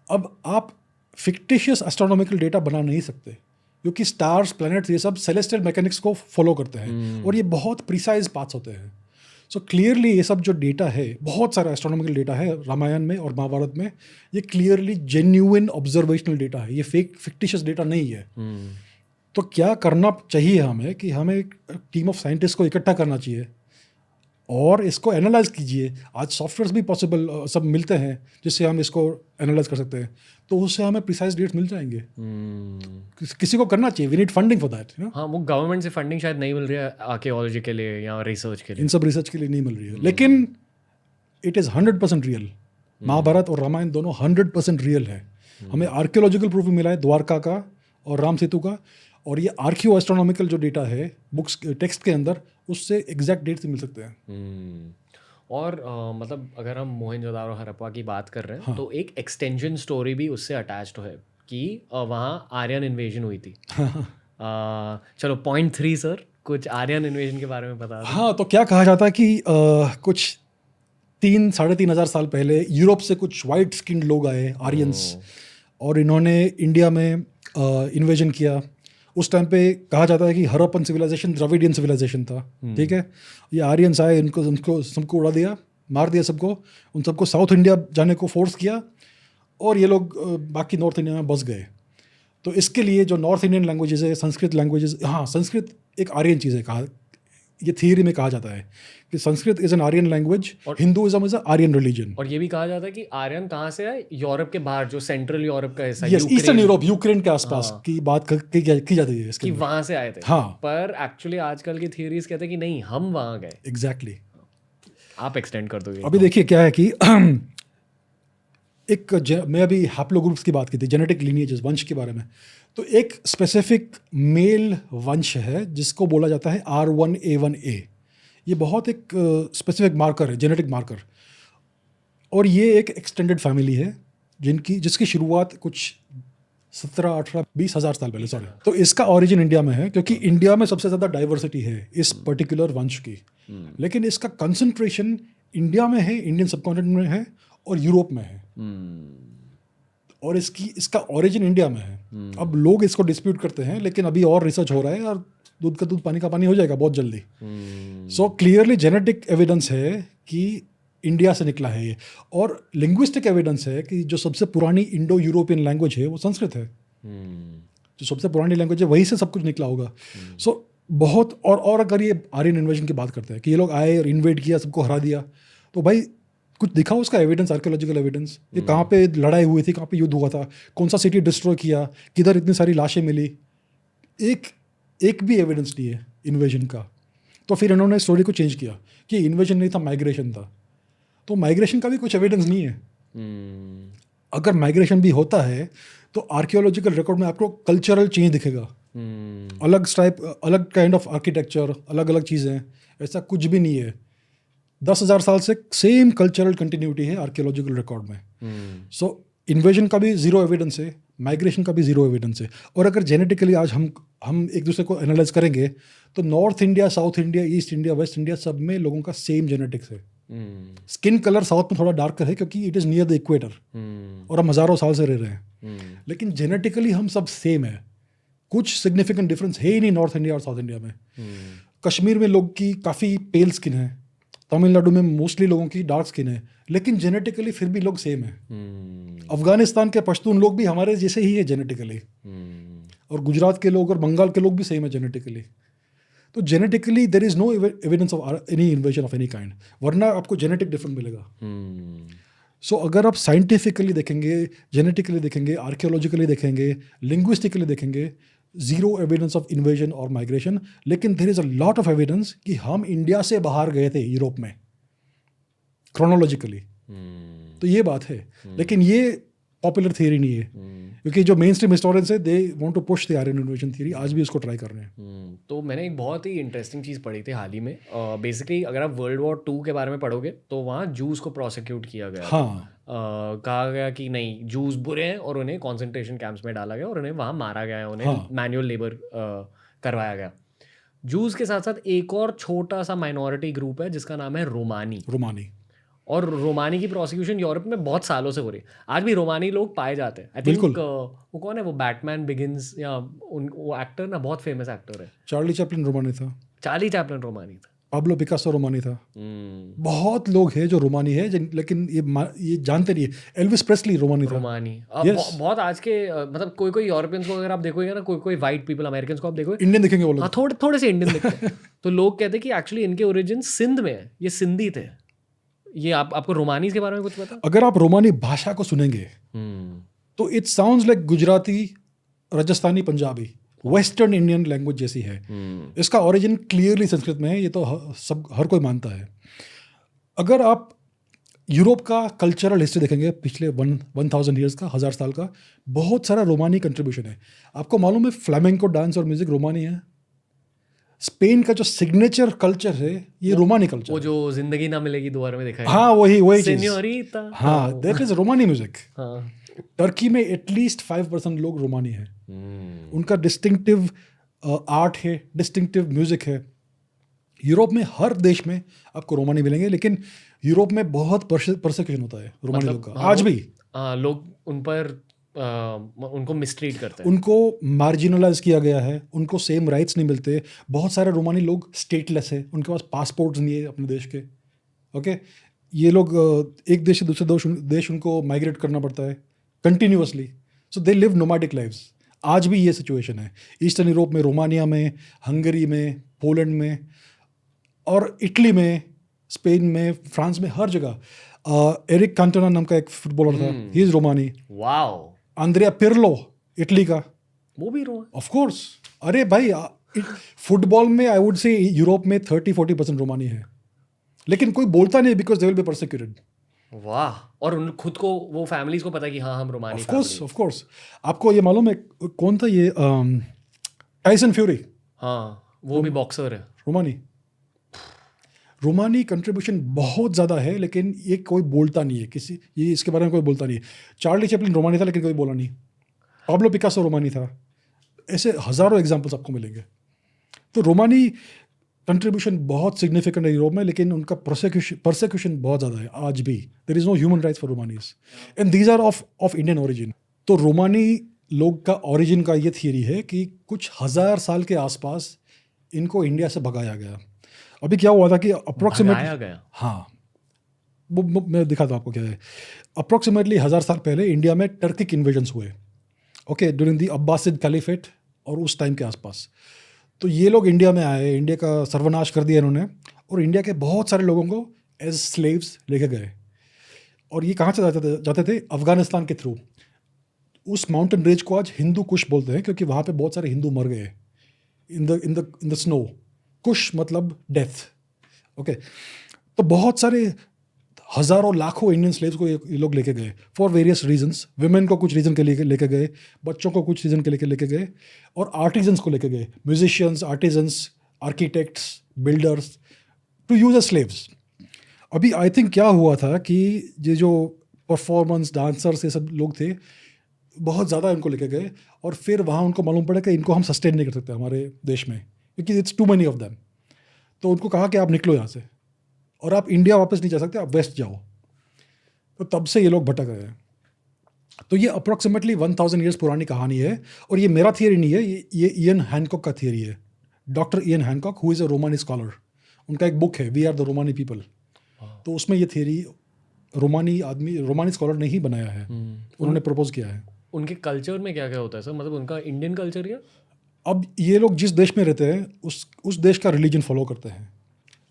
अब आप फिक्टिशियस एस्ट्रोनॉमिकल डेटा बना नहीं सकते, क्योंकि स्टार्स, प्लैनेट्स, ये सब सेलेस्टियल मैकेनिक्स को फॉलो करते हैं और ये बहुत प्रिसाइज पाथ्स होते हैं. सो क्लियरली ये सब जो डेटा है, बहुत सारा एस्ट्रोनॉमिकल डेटा है रामायण में और महाभारत में, ये क्लियरली जेन्युइन ऑब्जर्वेशनल डेटा है, ये फिक्टिशियस डेटा नहीं है. तो क्या करना चाहिए हमें कि हमें एक टीम ऑफ साइंटिस्ट को इकट्ठा करना चाहिए और इसको एनालाइज कीजिए. आज सॉफ्टवेयर्स भी पॉसिबल सब मिलते हैं जिससे हम इसको एनालाइज कर सकते हैं, तो उससे हमें प्रिसाइज डेट्स मिल जाएंगे. किसी को करना चाहिए, we need funding for that. हाँ, वो गवर्नमेंट से फंडिंग शायद नहीं मिल रही है आर्कियोलॉजी के लिए या रिसर्च के लिए. इन सब रिसर्च के लिए नहीं मिल रही है, लेकिन इट इज़ 100% रियल. महाभारत और रामायण दोनों 100% रियल है. हमें आर्कियोलॉजिकल प्रूफ भी मिला है द्वारका का और राम सेतु का, और ये आर्कियो एस्ट्रोनॉमिकल जो डेटा है बुक्स टेक्स्ट के अंदर, उससे एग्जैक्ट डेट से मिल सकते हैं. और मतलब अगर हम मोहनजोदारो हड़प्पा की बात कर रहे हैं, तो एक एक्सटेंशन स्टोरी भी उससे अटैच्ड है कि वहाँ आर्यन इन्वेजन हुई थी. चलो पॉइंट 3 सर, कुछ आर्यन इन्वेजन के बारे में बता दें. हाँ, तो क्या कहा जाता है कि कुछ 3-3,500 साल पहले यूरोप से कुछ वाइट स्किन्ड लोग आए, आर्यंस, और इन्होंने इंडिया में इन्वेजन किया. उस टाइम पे कहा जाता है कि हड़प्पन सिविलाइजेशन द्रविडियन सिविलाइजेशन था. ठीक है, ये आर्यंस आए, उनको सबको उड़ा दिया, मार दिया सबको, उन सबको साउथ इंडिया जाने को फोर्स किया और ये लोग बाकी नॉर्थ इंडिया में बस गए. तो इसके लिए जो नॉर्थ इंडियन लैंग्वेजेस है, संस्कृत लैंग्वेजेस, हाँ संस्कृत एक आर्यन चीज़ है, कहा ये थियरी में कहा जाता है कि Sanskrit is an Aryan language, Hinduism is Aryan religion. और ये भी कहा जाता है कि आर्यन कहाँ से है, यूरोप के बाहर, जो सेंट्रल यूरोप का हिस्सा, यस, ईस्टर्न यूरोप, यूक्रेन के आसपास की बात की जाती है इसके, कि वहाँ से आए थे. हाँ, पर एक्चुअली आजकल की थियरीज कहते हैं कि नहीं, हम वहाँ गए. एग्जैक्टली. आप एक्सटेंड कर दोगे. अभी देखिए क्या है कि मैं अभी हैप्लोग्रुप्स की बात की थी, जेनेटिक लीनिएजेस, वंश के बारे में. तो एक स्पेसिफिक मेल वंश है जिसको बोला जाता है R1A1A. ये बहुत एक स्पेसिफिक मार्कर है, जेनेटिक मार्कर, और ये एक एक्सटेंडेड फैमिली है जिसकी शुरुआत कुछ 17-18-20 हज़ार साल पहले, सॉरी. तो इसका ओरिजिन इंडिया में है, क्योंकि इंडिया में सबसे ज़्यादा डाइवर्सिटी है इस पर्टिकुलर वंश की. लेकिन इसका कंसंट्रेशन इंडिया में है, इंडियन सबकॉन्टिनेंट में है और यूरोप में है. और इसका ओरिजिन इंडिया में है. अब लोग इसको डिस्प्यूट करते हैं, लेकिन अभी और रिसर्च हो रहा है और दूध का दूध पानी का पानी हो जाएगा बहुत जल्दी. सो क्लियरली जेनेटिक एविडेंस है कि इंडिया से निकला है ये, और लिंग्विस्टिक एविडेंस है कि जो सबसे पुरानी इंडो यूरोपियन लैंग्वेज है वो संस्कृत है. जो सबसे पुरानी लैंग्वेज है वहीं से सब कुछ निकला होगा. सो बहुत, और अगर ये आर्यन इन्वेजन की बात करते हैं कि ये लोग आए और इन्वेड किया, सबको हरा दिया, तो भाई कुछ दिखाओ उसका एविडेंस, आर्कियोलॉजिकल एविडेंस. ये कहाँ पे लड़ाई हुई थी, कहाँ पे युद्ध हुआ था, कौन सा सिटी डिस्ट्रॉय किया, किधर इतनी सारी लाशें मिली, एक भी एविडेंस नहीं है इन्वेजन का. तो फिर इन्होंने स्टोरी को चेंज किया कि इन्वेजन नहीं था, माइग्रेशन था. तो माइग्रेशन का भी कुछ एविडेंस नहीं है. अगर माइग्रेशन भी होता है तो आर्कियोलॉजिकल रिकॉर्ड में आपको कल्चरल चेंज दिखेगा, अलग टाइप, अलग काइंड ऑफ आर्किटेक्चर, अलग अलग चीज़ें. ऐसा कुछ भी नहीं है. 10,000 साल से सेम कल्चरल कंटिन्यूटी है आर्कियोलॉजिकल रिकॉर्ड में. सो इन्वेजन का भी जीरो एविडेंस है, माइग्रेशन का भी जीरो एविडेंस है. और अगर जेनेटिकली आज हम एक दूसरे को एनालाइज करेंगे तो north India, south India, east India, waste India, सब में लोगों का सेम जेनेटिक्स है. स्किन कलर साउथ में थोड़ा डार्कर है क्योंकि it is near the equator, और हम हज़ारों साल से रह रहे हैं. लेकिन जेनेटिकली हम सब सेम है, कुछ सिग्निफिकेंट डिफरेंस है ही नहीं नॉर्थ इंडिया और साउथ इंडिया में. कश्मीर में लोग की काफ़ी पेल स्किन है, तमिलनाडु में मोस्टली लोगों की डार्क स्किन है, लेकिन जेनेटिकली फिर भी लोग सेम है. अफगानिस्तान के पश्तून लोग भी हमारे जैसे ही है जेनेटिकली, और गुजरात के लोग और बंगाल के लोग भी सेम है जेनेटिकली. तो genetically there is no evidence of any invasion of any kind, वरना आपको जेनेटिक डिफरेंस मिलेगा. सो अगर आप साइंटिफिकली देखेंगे, जेनेटिकली देखेंगे, आर्कियोलॉजिकली देखेंगे, लिंग्विस्टिकली देखेंगे, जीरो एविडेंस ऑफ इन्वेजन और माइग्रेशन. लेकिन there is a lot of evidence कि हम इंडिया से बाहर गए थे यूरोप में क्रोनोलॉजिकली. तो ये बात है, लेकिन ये पॉपुलर थियरी नहीं है, क्योंकि जो मेन स्ट्रीम हिस्टोरियंस है they want to push the Aryan invasion theory, आज भी उसको ट्राई कर रहे हैं. तो मैंने एक बहुत ही इंटरेस्टिंग चीज़ पढ़ी थी हाल ही में. बेसिकली अगर आप वर्ल्ड वॉर 2 के बारे में पढ़ोगे तो वहाँ जूस को प्रोसिक्यूट किया गया. हाँ, कहा गया कि नहीं, जूस बुरे हैं और उन्हें कॉन्सेंट्रेशन कैंप्स में डाला गया और उन्हें वहाँ मारा गया है, उन्हें मैनुअल लेबर करवाया गया. जूस के साथ साथ एक और छोटा सा माइनॉरिटी ग्रुप है जिसका नाम है रोमानी. और रोमानी की प्रोसिक्यूशन यूरोप में बहुत सालों से हो रही है। आज भी रोमानी लोग पाए जाते हैं। आई थिंक बिल्कुल। वो कौन है, वो बैटमैन बिगिंस या वो एक्टर ना, बहुत फेमस एक्टर है। चार्ली चैपलिन रोमानी था, चार्ली चैपलिन रोमानी था। पाब्लो पिकासो रोमानी था। बहुत लोग हैं जो रोमानी है लेकिन ये जानते नहीं है। एल्विस प्रेस्ली रोमानी था। रोमानी Yes. बहुत आज के मतलब कोई यूरोपियंस को अगर आप देखोगे ना, कोई वाइट पीपल अमेरिकन को आप देखोगे, इंडियन दिखेंगे वो लोग। हाँ थोड़े से इंडियन दिखते हैं। तो लोग कहते हैं कि एक्चुअली इनके ओरिजिन सिंध में है, ये सिंधी थे। ये आपको रोमानीज के बारे में कुछ पता? अगर आप रोमानी भाषा को सुनेंगे तो it sounds like Gujarati, Rajasthani, Punjabi, western Indian language जैसी है। इसका ओरिजिन क्लियरली संस्कृत में है, ये तो हर कोई मानता है। अगर आप यूरोप का कल्चरल हिस्ट्री देखेंगे पिछले 1000 ईयर्स का, 1000 साल का, बहुत सारा रोमानी कंट्रीब्यूशन है। आपको मालूम है फ्लैमेंको डांस और म्यूजिक रोमानी है। स्पेन का जो सिग्नेचर कल्चर है ये रोमानी कल्चर वो है। जो जिंदगी ना मिलेगी दोबारा में दिखाई, हाँ वही चीज। सेन्योरिटा, हाँ दैट इज रोमानी म्यूजिक। हाँ। टर्की में एटलीस्ट 5% लोग रोमानी है। उनका डिस्टिंक्टिव आर्ट है, डिस्टिंक्टिव म्यूजिक है। यूरोप में हर देश में आपको रोमानी मिलेंगे, लेकिन यूरोप में बहुत परसिक्यूशन होता है रोमानी लोग का आज भी। लोग उन पर उनको मिसट्रीट करते हैं, उनको मार्जिनलाइज किया गया है, उनको सेम राइट्स नहीं मिलते। बहुत सारे रोमानी लोग स्टेटलेस है, उनके पास पासपोर्ट्स नहीं है अपने देश के। ओके, ये लोग एक देश से दूसरे देश उनको माइग्रेट करना पड़ता है continuously. So they live nomadic lives. आज भी ये सिचुएशन है ईस्टर्न यूरोप में, रोमानिया में, हंगरी में, पोलैंड में और इटली में, स्पेन में, फ्रांस में, हर जगह। एरिक कांटोना नाम का एक फुटबॉलर था, he is रोमानी। Wow. Andrea Pirlo Italy का, वो भी रोमा। Of course. अरे भाई फुटबॉल में आई वुड से यूरोप में 30-40% रोमानी है, लेकिन कोई बोलता नहीं because they will be persecuted. वाह। और उन खुद को, वो फैमिलीज को पता है कि हाँ हम रोमानी ऑफ कोर्स। आपको ये मालूम है कौन था ये टाइसन फ्यूरी? हाँ, वो भी बॉक्सर है। रोमानी कंट्रीब्यूशन बहुत ज़्यादा है, लेकिन ये कोई बोलता नहीं है, ये इसके बारे में कोई बोलता नहीं है। चार्ली चैपलिन रोमानी था लेकिन कोई बोला नहीं। पाब्लो पिकासो रोमानी था। ऐसे हज़ारों एग्जाम्पल्स आपको मिलेंगे। तो रोमानी कंट्रीब्यूशन बहुत सिग्निफिकेंट है यूरोप में, लेकिन उनका परसिक्यूशन बहुत ज़्यादा है आज भी। There is no human rights for Romanis and these are of Indian origin. तो रोमानी लोग का ओरिजिन का ये थियरी है कि कुछ 1000 साल के आसपास इनको इंडिया से भगाया गया। अभी क्या हुआ था कि अप्रोक्सीमेटली, हाँ वो मैं दिखाता हूँ आपको क्या है। अप्रोक्सीमेटली 1000 साल पहले इंडिया में टर्किक इन्वेजन्स हुए, okay, during the Abbasid caliphate और उस टाइम के आसपास। तो ये लोग इंडिया में आए, इंडिया का सर्वनाश कर दिया इन्होंने, और इंडिया के बहुत सारे लोगों को एज स्लेव्स लेके गए। और ये कहाँ से जाते थे? अफगानिस्तान के थ्रू। उस माउंटेन रेंज को आज हिंदू कुश बोलते हैं, क्योंकि वहाँ पे बहुत सारे हिंदू मर गए इन द स्नो। कुश मतलब डेथ, ओके। तो बहुत सारे हज़ारों लाखों इंडियन स्लेव्स को ये लोग लेके गए फॉर वेरियस रीजंस। विमेन को कुछ रीज़न के लिए लेके गए, बच्चों को कुछ रीज़न के लिए लेके गए, और आर्टिजन्स को लेके गए, musicians, artisans, architects, builders, to use as slaves. अभी आई थिंक क्या हुआ था कि ये जो परफॉर्मेंस डांसर्स ये सब लोग थे, बहुत ज़्यादा इनको लेके गए, और फिर वहाँ उनको मालूम पड़ा कि इनको हम सस्टेन नहीं कर सकते हमारे देश में, क्योंकि it's too many of them. तो उनको कहा कि आप निकलो यहाँ से, और आप इंडिया वापस नहीं जा सकते, आप वेस्ट जाओ। तो तब से ये लोग भटक रहे हैं। तो ये अप्रॉक्सीमेटली 1000 ईयर्स पुरानी कहानी है, और ये मेरा थियरी नहीं है, ये इयन हैनकॉक का थियरी है। Doctor Ian Hancock, who is a Romani scholar, उनका एक बुक है we are the Romani people. तो उसमें ये थियरी रोमानी स्कॉलर ने ही बनाया है, उन्होंने प्रपोज किया है। उनके कल्चर में क्या क्या होता है सर? मतलब उनका इंडियन कल्चर या अब ये लोग जिस देश में रहते हैं उस देश का रिलीजन फॉलो करते हैं,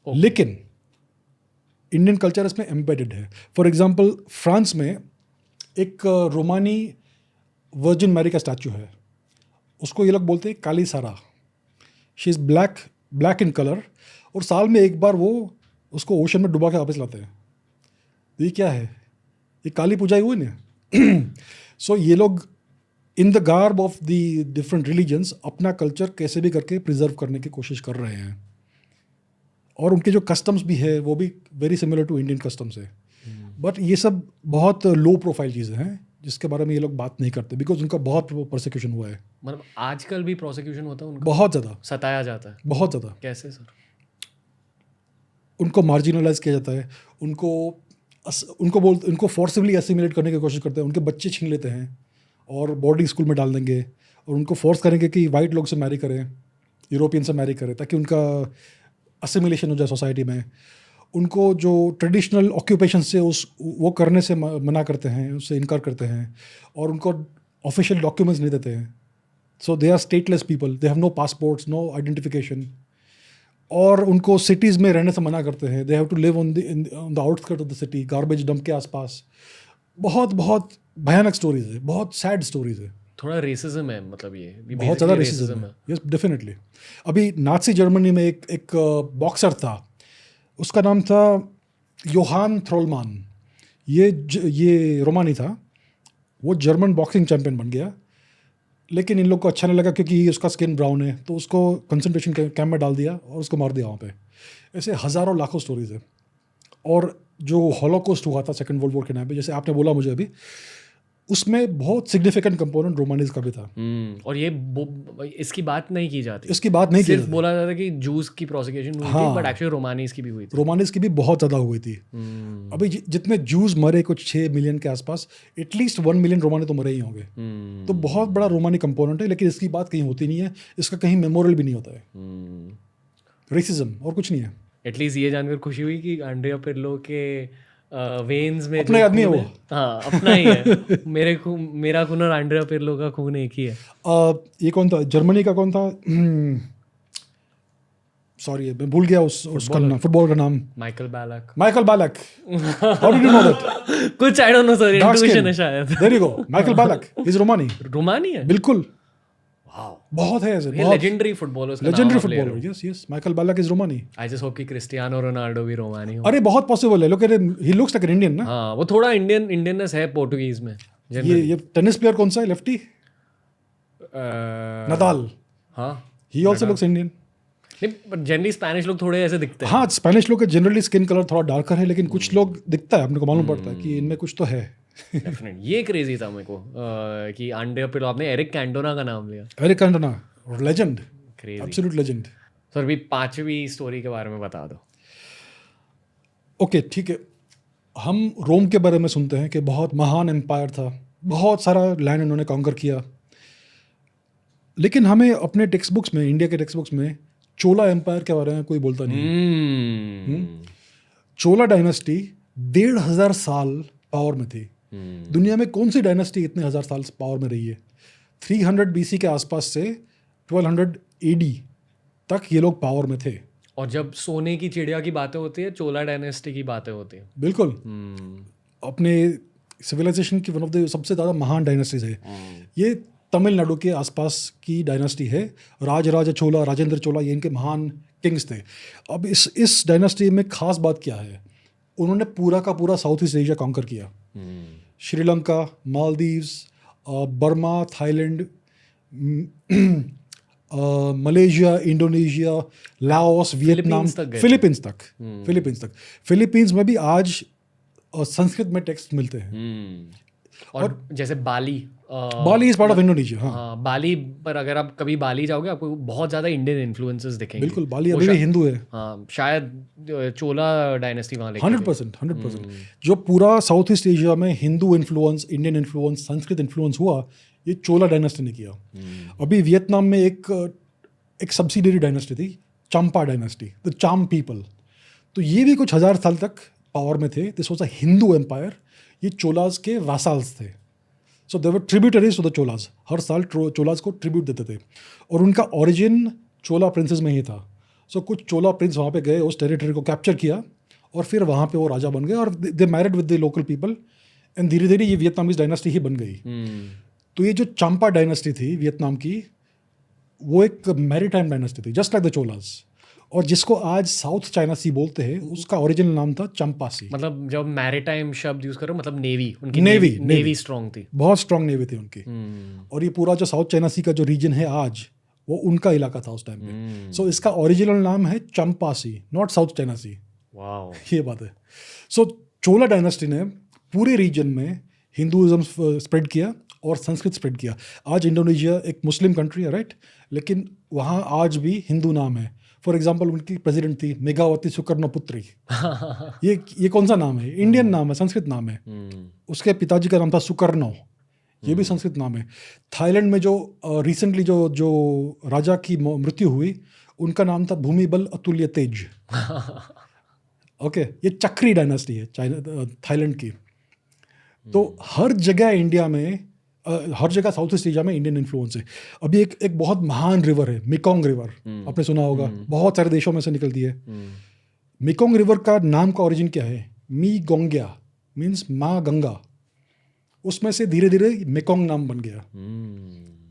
लेकिन इंडियन कल्चर इसमें एम्बेडेड है। फॉर एग्जांपल फ्रांस में एक रोमानी वर्जिन मैरी का स्टैचू है, उसको ये लोग बोलते हैं काली सारा। She is black in colour, और साल में एक बार वो उसको ओशन में डुबा के वापस लाते हैं। ये क्या है? ये काली पूजा ही हुई ना। सो ये लोग in the garb of the different religions अपना कल्चर कैसे भी करके प्रिजर्व करने की कोशिश कर रहे हैं, और उनके जो कस्टम्स भी है वो भी very similar to Indian customs है। बट ये सब बहुत लो प्रोफाइल चीज़ें हैं जिसके बारे में ये लोग बात नहीं करते, बिकॉज उनका बहुत प्रोसिक्यूशन हुआ है। मतलब आजकल भी प्रोसिक्यूशन होता है उनका? बहुत ज़्यादा सताया जाता है, बहुत ज़्यादा। कैसे सर? उनको मार्जिनलाइज किया जाता है, उनको उनको फोर्सिबली एसिमिलेट करने की कोशिश करते हैं, उनके बच्चे छीन लेते हैं और बोर्डिंग स्कूल में डाल देंगे और उनको फोर्स करेंगे कि वाइट लोग से मैरी करें, यूरोपियन से मैरी करें, ताकि उनका असिमिलेशन हो जाए सोसाइटी में। उनको जो ट्रेडिशनल ऑक्यूपेशन से वो करने से मना करते हैं, उससे इनकार करते हैं, और उनको ऑफिशियल डॉक्यूमेंट्स नहीं देते हैं। So they are stateless people, they have no passports, no identification, और उनको सिटीज़ में रहने से मना करते हैं। They have to live on the outskirt of the city, garbage dump के आसपास। बहुत बहुत भयानक स्टोरीज है, बहुत सैड स्टोरीज है। थोड़ा रेसिज्म है, मतलब ये बहुत ज़्यादा रेसिज्म है, यस डेफिनेटली। अभी नाज़ी जर्मनी में एक बॉक्सर था, उसका नाम था योहान थ्रोलमान। ये रोमानी था, वो जर्मन बॉक्सिंग चैंपियन बन गया, लेकिन इन लोग को अच्छा नहीं लगा क्योंकि उसका स्किन ब्राउन है, तो उसको कंसंट्रेशन कैंप में डाल दिया और उसको मार दिया वहाँ पे। ऐसे हज़ारों लाखों स्टोरीज है। और जो हॉलोकॉस्ट हुआ था सेकंड वर्ल्ड वॉर के नाम पे, जैसे आपने बोला मुझे अभी, उसमें बहुत सिग्निफिकेंट कंपोनेंट रोमानीज का भी था। और ये इसकी बात नहीं की जाती, इसकी बात नहीं की सिर्फ जाती। बोला जाता है कि जूस की प्रोसिक्यूशन हुई थी, बट एक्चुअली रोमानीज की भी हुई थी। रोमानीज की भी बहुत ज़्यादा हुई थी। अभी जितने जूस मरे, कुछ 6 मिलियन के आसपास, एटलीस्ट 1 मिलियन रोमानी तो मरे ही होंगे। तो बहुत बड़ा रोमानी कंपोनेंट है, लेकिन इसकी बात कहीं होती नहीं है, इसका कहीं मेमोरियल भी नहीं होता है। रेसिज्म और कुछ नहीं है। एटलीस्ट ये जानकर खुशी हुई कि आंड्रिया पिर्लो के वेन्स में अपना आदमी है वो। हाँ, अपना ही है। मेरा खून और आंड्रिया पिर्लो का खून एक ही है। ये कौन था जर्मनी का, कौन था, सॉरी मैं भूल गया उसका नाम, फुटबॉल का नाम। Michael Ballack. How did you know that? कुछ I don't know sir, intuition है शायद। There you go, Michael Ballack is Romani. Romani है? बिल्कुल, वाओ, बहुत है ऐसे, ये लेजेंडरी फुटबॉलर्स का लेजेंडरी नाम footballer. Yes yes, Michael Ballack is Romani. I just hope कि क्रिस्टियानो रोनाल्डो भी रोमानी हो। अरे बहुत पॉसिबल है, लोग कह रहे he looks like an Indian ना। हाँ, वो थोड़ा इंडियननेस है पोर्टुगीज में। ये टेनिस प्लेयर कौन सा है, लेफ्टी? नदाल। हाँ, ही आल्सो लुक्स इंडियन। नहीं, बट जनरली स्पेनिश लोग थोड़े ऐसे दिखते हैं। हाँ, स्पेनिश लोग का जनरली स्किन कलर थोड़ा डार्कर है, लेकिन कुछ लोग दिखता है, अपने को मालूम पड़ता है कि इनमें कुछ तो है। डेफिनेट, ये क्रेजी था मेरे को कि आंड्रिया पिर्लो, आपने एरिक कैंटोना का नाम लिया। Eric Cantona, legend, crazy, absolute legend. Sir अभी 5वीं स्टोरी के बारे में बता दो। ओके ठीक है, हम रोम के बारे में सुनते हैं कि बहुत महान एम्पायर था, बहुत सारा लैंड इन्होंने कॉन्कर किया, लेकिन हमें अपने टेक्स्ट बुक्स में, इंडिया के टेक्स्ट बुक्स में चोला एम्पायर के बारे में कोई बोलता नहीं। चोला डायनेस्टी 1500 साल पावर में थी। दुनिया में कौन सी डायनेस्टी इतने 1000 साल पावर में रही है? 300 BC के आसपास से 1200 AD तक ये लोग पावर में थे। और जब सोने की चिड़िया की बातें होती है, चोला डायनेस्टी की बातें होती है। बिल्कुल, अपने सिविलाइजेशन की वन ऑफ द सबसे ज़्यादा महान डायनेस्टीज है ये। तमिलनाडु के आसपास की डायनेस्टी है। राजराजा चोला, राजेंद्र चोला, ये इनके महान किंग्स थे। अब इस डायनेस्टी में खास बात क्या है, उन्होंने पूरा का पूरा साउथ ईस्ट एशिया कॉन्कर किया। Sri Lanka, Maldives, Burma, Thailand, Malaysia, Indonesia, Laos, Vietnam, Philippines तक। फिलीपींस में भी आज संस्कृत में टेक्स्ट मिलते हैं। और जैसे बाली इज पार्ट ऑफ इंडोनेशिया। हाँ, बाली पर अगर आप कभी बाली जाओगे, आपको बहुत ज़्यादा इंडियन इन्फ्लुएंसेस दिखेंगे। बिल्कुल, बाली अभी भी हिंदू है। हाँ, शायद चोला डायनेस्टी वहाँ लेके 100%। जो पूरा साउथ ईस्ट एशिया में Hindu influence, Indian influence, Sanskrit influence हुआ, ये चोला डायनेस्टी ने किया। अभी वियतनाम में एक सब्सिडियरी डायनेस्टी थी, चंपा डायनेस्टी, द चाम पीपल। तो ये भी कुछ 1000 साल तक पावर में थे। This was a Hindu empire. ये चोलाज के वासाल्स थे। So they were tributaries to the Cholas. हर साल चोलाज को ट्रिब्यूट देते थे, और उनका ओरिजिन चोला प्रिंसेस में ही था। सो कुछ चोला प्रिंस वहाँ पे गए, उस टेरिटरी को कैप्चर किया, और फिर वहाँ पे वो राजा बन गए, और they married with the local people, and धीरे धीरे ये वियतनामीज डायनेस्टी ही बन गई। तो ये जो चंपा डायनेस्टी थी वियतनाम की, वो एक मैरीटाइम डायनेस्टी थी, जस्ट लाइक द चोलाज। और जिसको आज साउथ चाइना सी बोलते हैं, उसका ओरिजिनल नाम था चंपा सी। मतलब जब मैरीटाइम शब्द यूज करो, मतलब नेवी, उनकी नेवी स्ट्रांग थी, बहुत स्ट्रांग नेवी थी उनकी। और ये पूरा जो साउथ चाइना सी का जो रीजन है आज, वो उनका इलाका था उस टाइम पे। सो इसका ओरिजिनल नाम है Champa sea, not South China Sea. Wow, ये बात है। सो चोला डायनेस्टी ने पूरे रीजन में हिंदुइज्म स्प्रेड किया और संस्कृत स्प्रेड किया। आज इंडोनेशिया एक मुस्लिम कंट्री है, राइट, लेकिन वहाँ आज भी हिंदू नाम है। फॉर एग्जांपल उनकी प्रेसिडेंट थी मेघावती सुकर्णपुत्री। ये कौन सा नाम है? इंडियन नाम है, संस्कृत नाम है। उसके पिताजी का नाम था सुकर्णो, ये भी संस्कृत नाम है। थाईलैंड में जो रिसेंटली जो राजा की मृत्यु हुई, उनका नाम था भूमिबल अतुल्य तेज। ओके, ये चक्री डायनेस्टी है थाईलैंड की। तो हर जगह इंडिया में, हर जगह साउथ ईस्ट एशिया में इंडियन इन्फ्लुएंस है। अभी एक बहुत महान रिवर है मेकोंग रिवर, आपने सुना होगा, बहुत सारे देशों में से निकलती है। मेकोंग रिवर का नाम का ओरिजिन क्या है? मी गोंग्या मीन्स माँ गंगा, उसमें से धीरे धीरे मेकोंग नाम बन गया।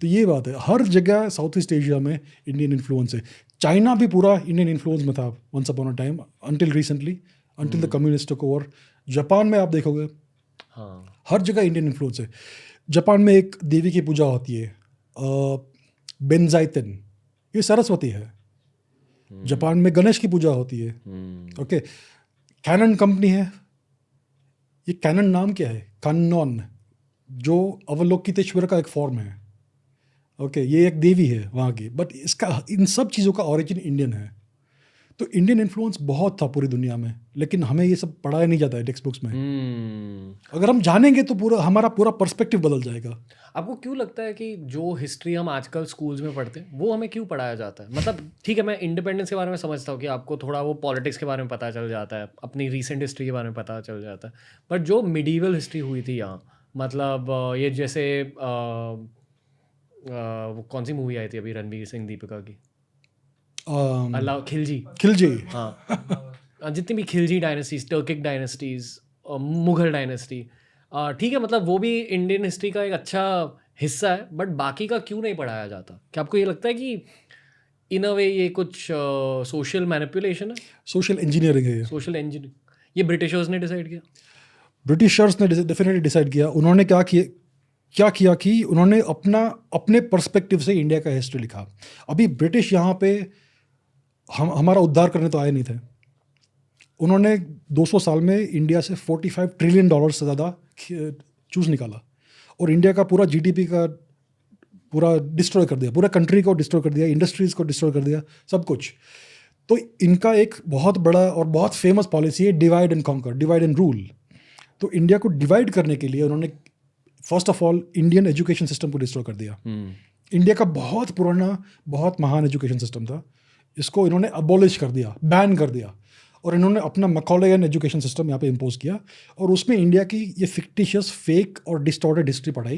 तो ये बात है, हर जगह साउथ ईस्ट एशिया में इंडियन इन्फ्लुएंस है। चाइना भी पूरा इंडियन इन्फ्लुएंस में था once upon a time, until recently, until the communist took over. Japan में आप देखोगे, हर जगह इंडियन इन्फ्लुएंस है। जापान में एक देवी की पूजा होती है बेंजाइतन, ये सरस्वती है। जापान में गणेश की पूजा होती है। ओके, कैनन कंपनी है, ये कैनन नाम क्या है? कान्नौन, जो अवलोकितेश्वर का एक फॉर्म है। ओके, ये एक देवी है वहाँ की, बट इसका इन सब चीज़ों का ओरिजिन इंडियन है। तो इंडियन इन्फ्लुएंस बहुत था पूरी दुनिया में, लेकिन हमें ये सब पढ़ाया नहीं जाता है टेक्स्ट बुक्स में। अगर हम जानेंगे तो हमारा पूरा पर्सपेक्टिव बदल जाएगा। आपको क्यों लगता है कि जो हिस्ट्री हम आजकल स्कूल्स में पढ़ते हैं वो हमें क्यों पढ़ाया जाता है? मतलब ठीक है, मैं इंडिपेंडेंस के बारे में समझता हूँ कि आपको थोड़ा वो पॉलिटिक्स के बारे में पता चल जाता है, अपनी रीसेंट हिस्ट्री के बारे में पता चल जाता है, बट जो मिडीवल हिस्ट्री हुई थी यहाँ, मतलब ये जैसे वो कौन सी मूवी आई थी अभी रणवीर सिंह दीपिका की, अल्लाह खिलजी। हाँ, जितनी भी Khilji dynasties, Turkic dynasties, Mughal dynasty, ठीक है, मतलब वो भी इंडियन हिस्ट्री का एक अच्छा हिस्सा है, बट बाकी का क्यों नहीं पढ़ाया जाता? क्या आपको ये लगता है कि इन अ वे ये कुछ सोशल मैनिपुलेशन है? सोशल इंजीनियरिंग है। सोशल इंजीनियरिंग ये ब्रिटिशर्स ने डिसाइड किया? ब्रिटिशर्स ने डेफिनेटली डिसाइड किया। उन्होंने क्या किया कि उन्होंने अपने पर्सपेक्टिव से इंडिया का हिस्ट्री लिखा। अभी ब्रिटिश यहाँ पे हमारा उद्धार करने तो आए नहीं थे। उन्होंने 200 साल में इंडिया से $45 ट्रिलियन से ज़्यादा चूज निकाला, और इंडिया का पूरा जीडीपी का पूरा डिस्ट्रॉय कर दिया, पूरा कंट्री को डिस्ट्रॉय कर दिया, इंडस्ट्रीज़ को डिस्ट्रॉय कर दिया, सब कुछ। तो इनका एक बहुत बड़ा और बहुत फेमस पॉलिसी है divide and conquer, divide and rule. तो इंडिया को डिवाइड करने के लिए उन्होंने first of all Indian education system को डिस्ट्रॉय कर दिया। इंडिया का बहुत पुराना, बहुत महान एजुकेशन सिस्टम था, इसको इन्होंने अबॉलिश कर दिया, बैन कर दिया, और इन्होंने अपना मैकॉलेयन एजुकेशन सिस्टम यहाँ पे इम्पोज किया, और उसमें इंडिया की ये फिक्टिशियस, फेक और डिस्टॉर्टेड हिस्ट्री पढ़ाई,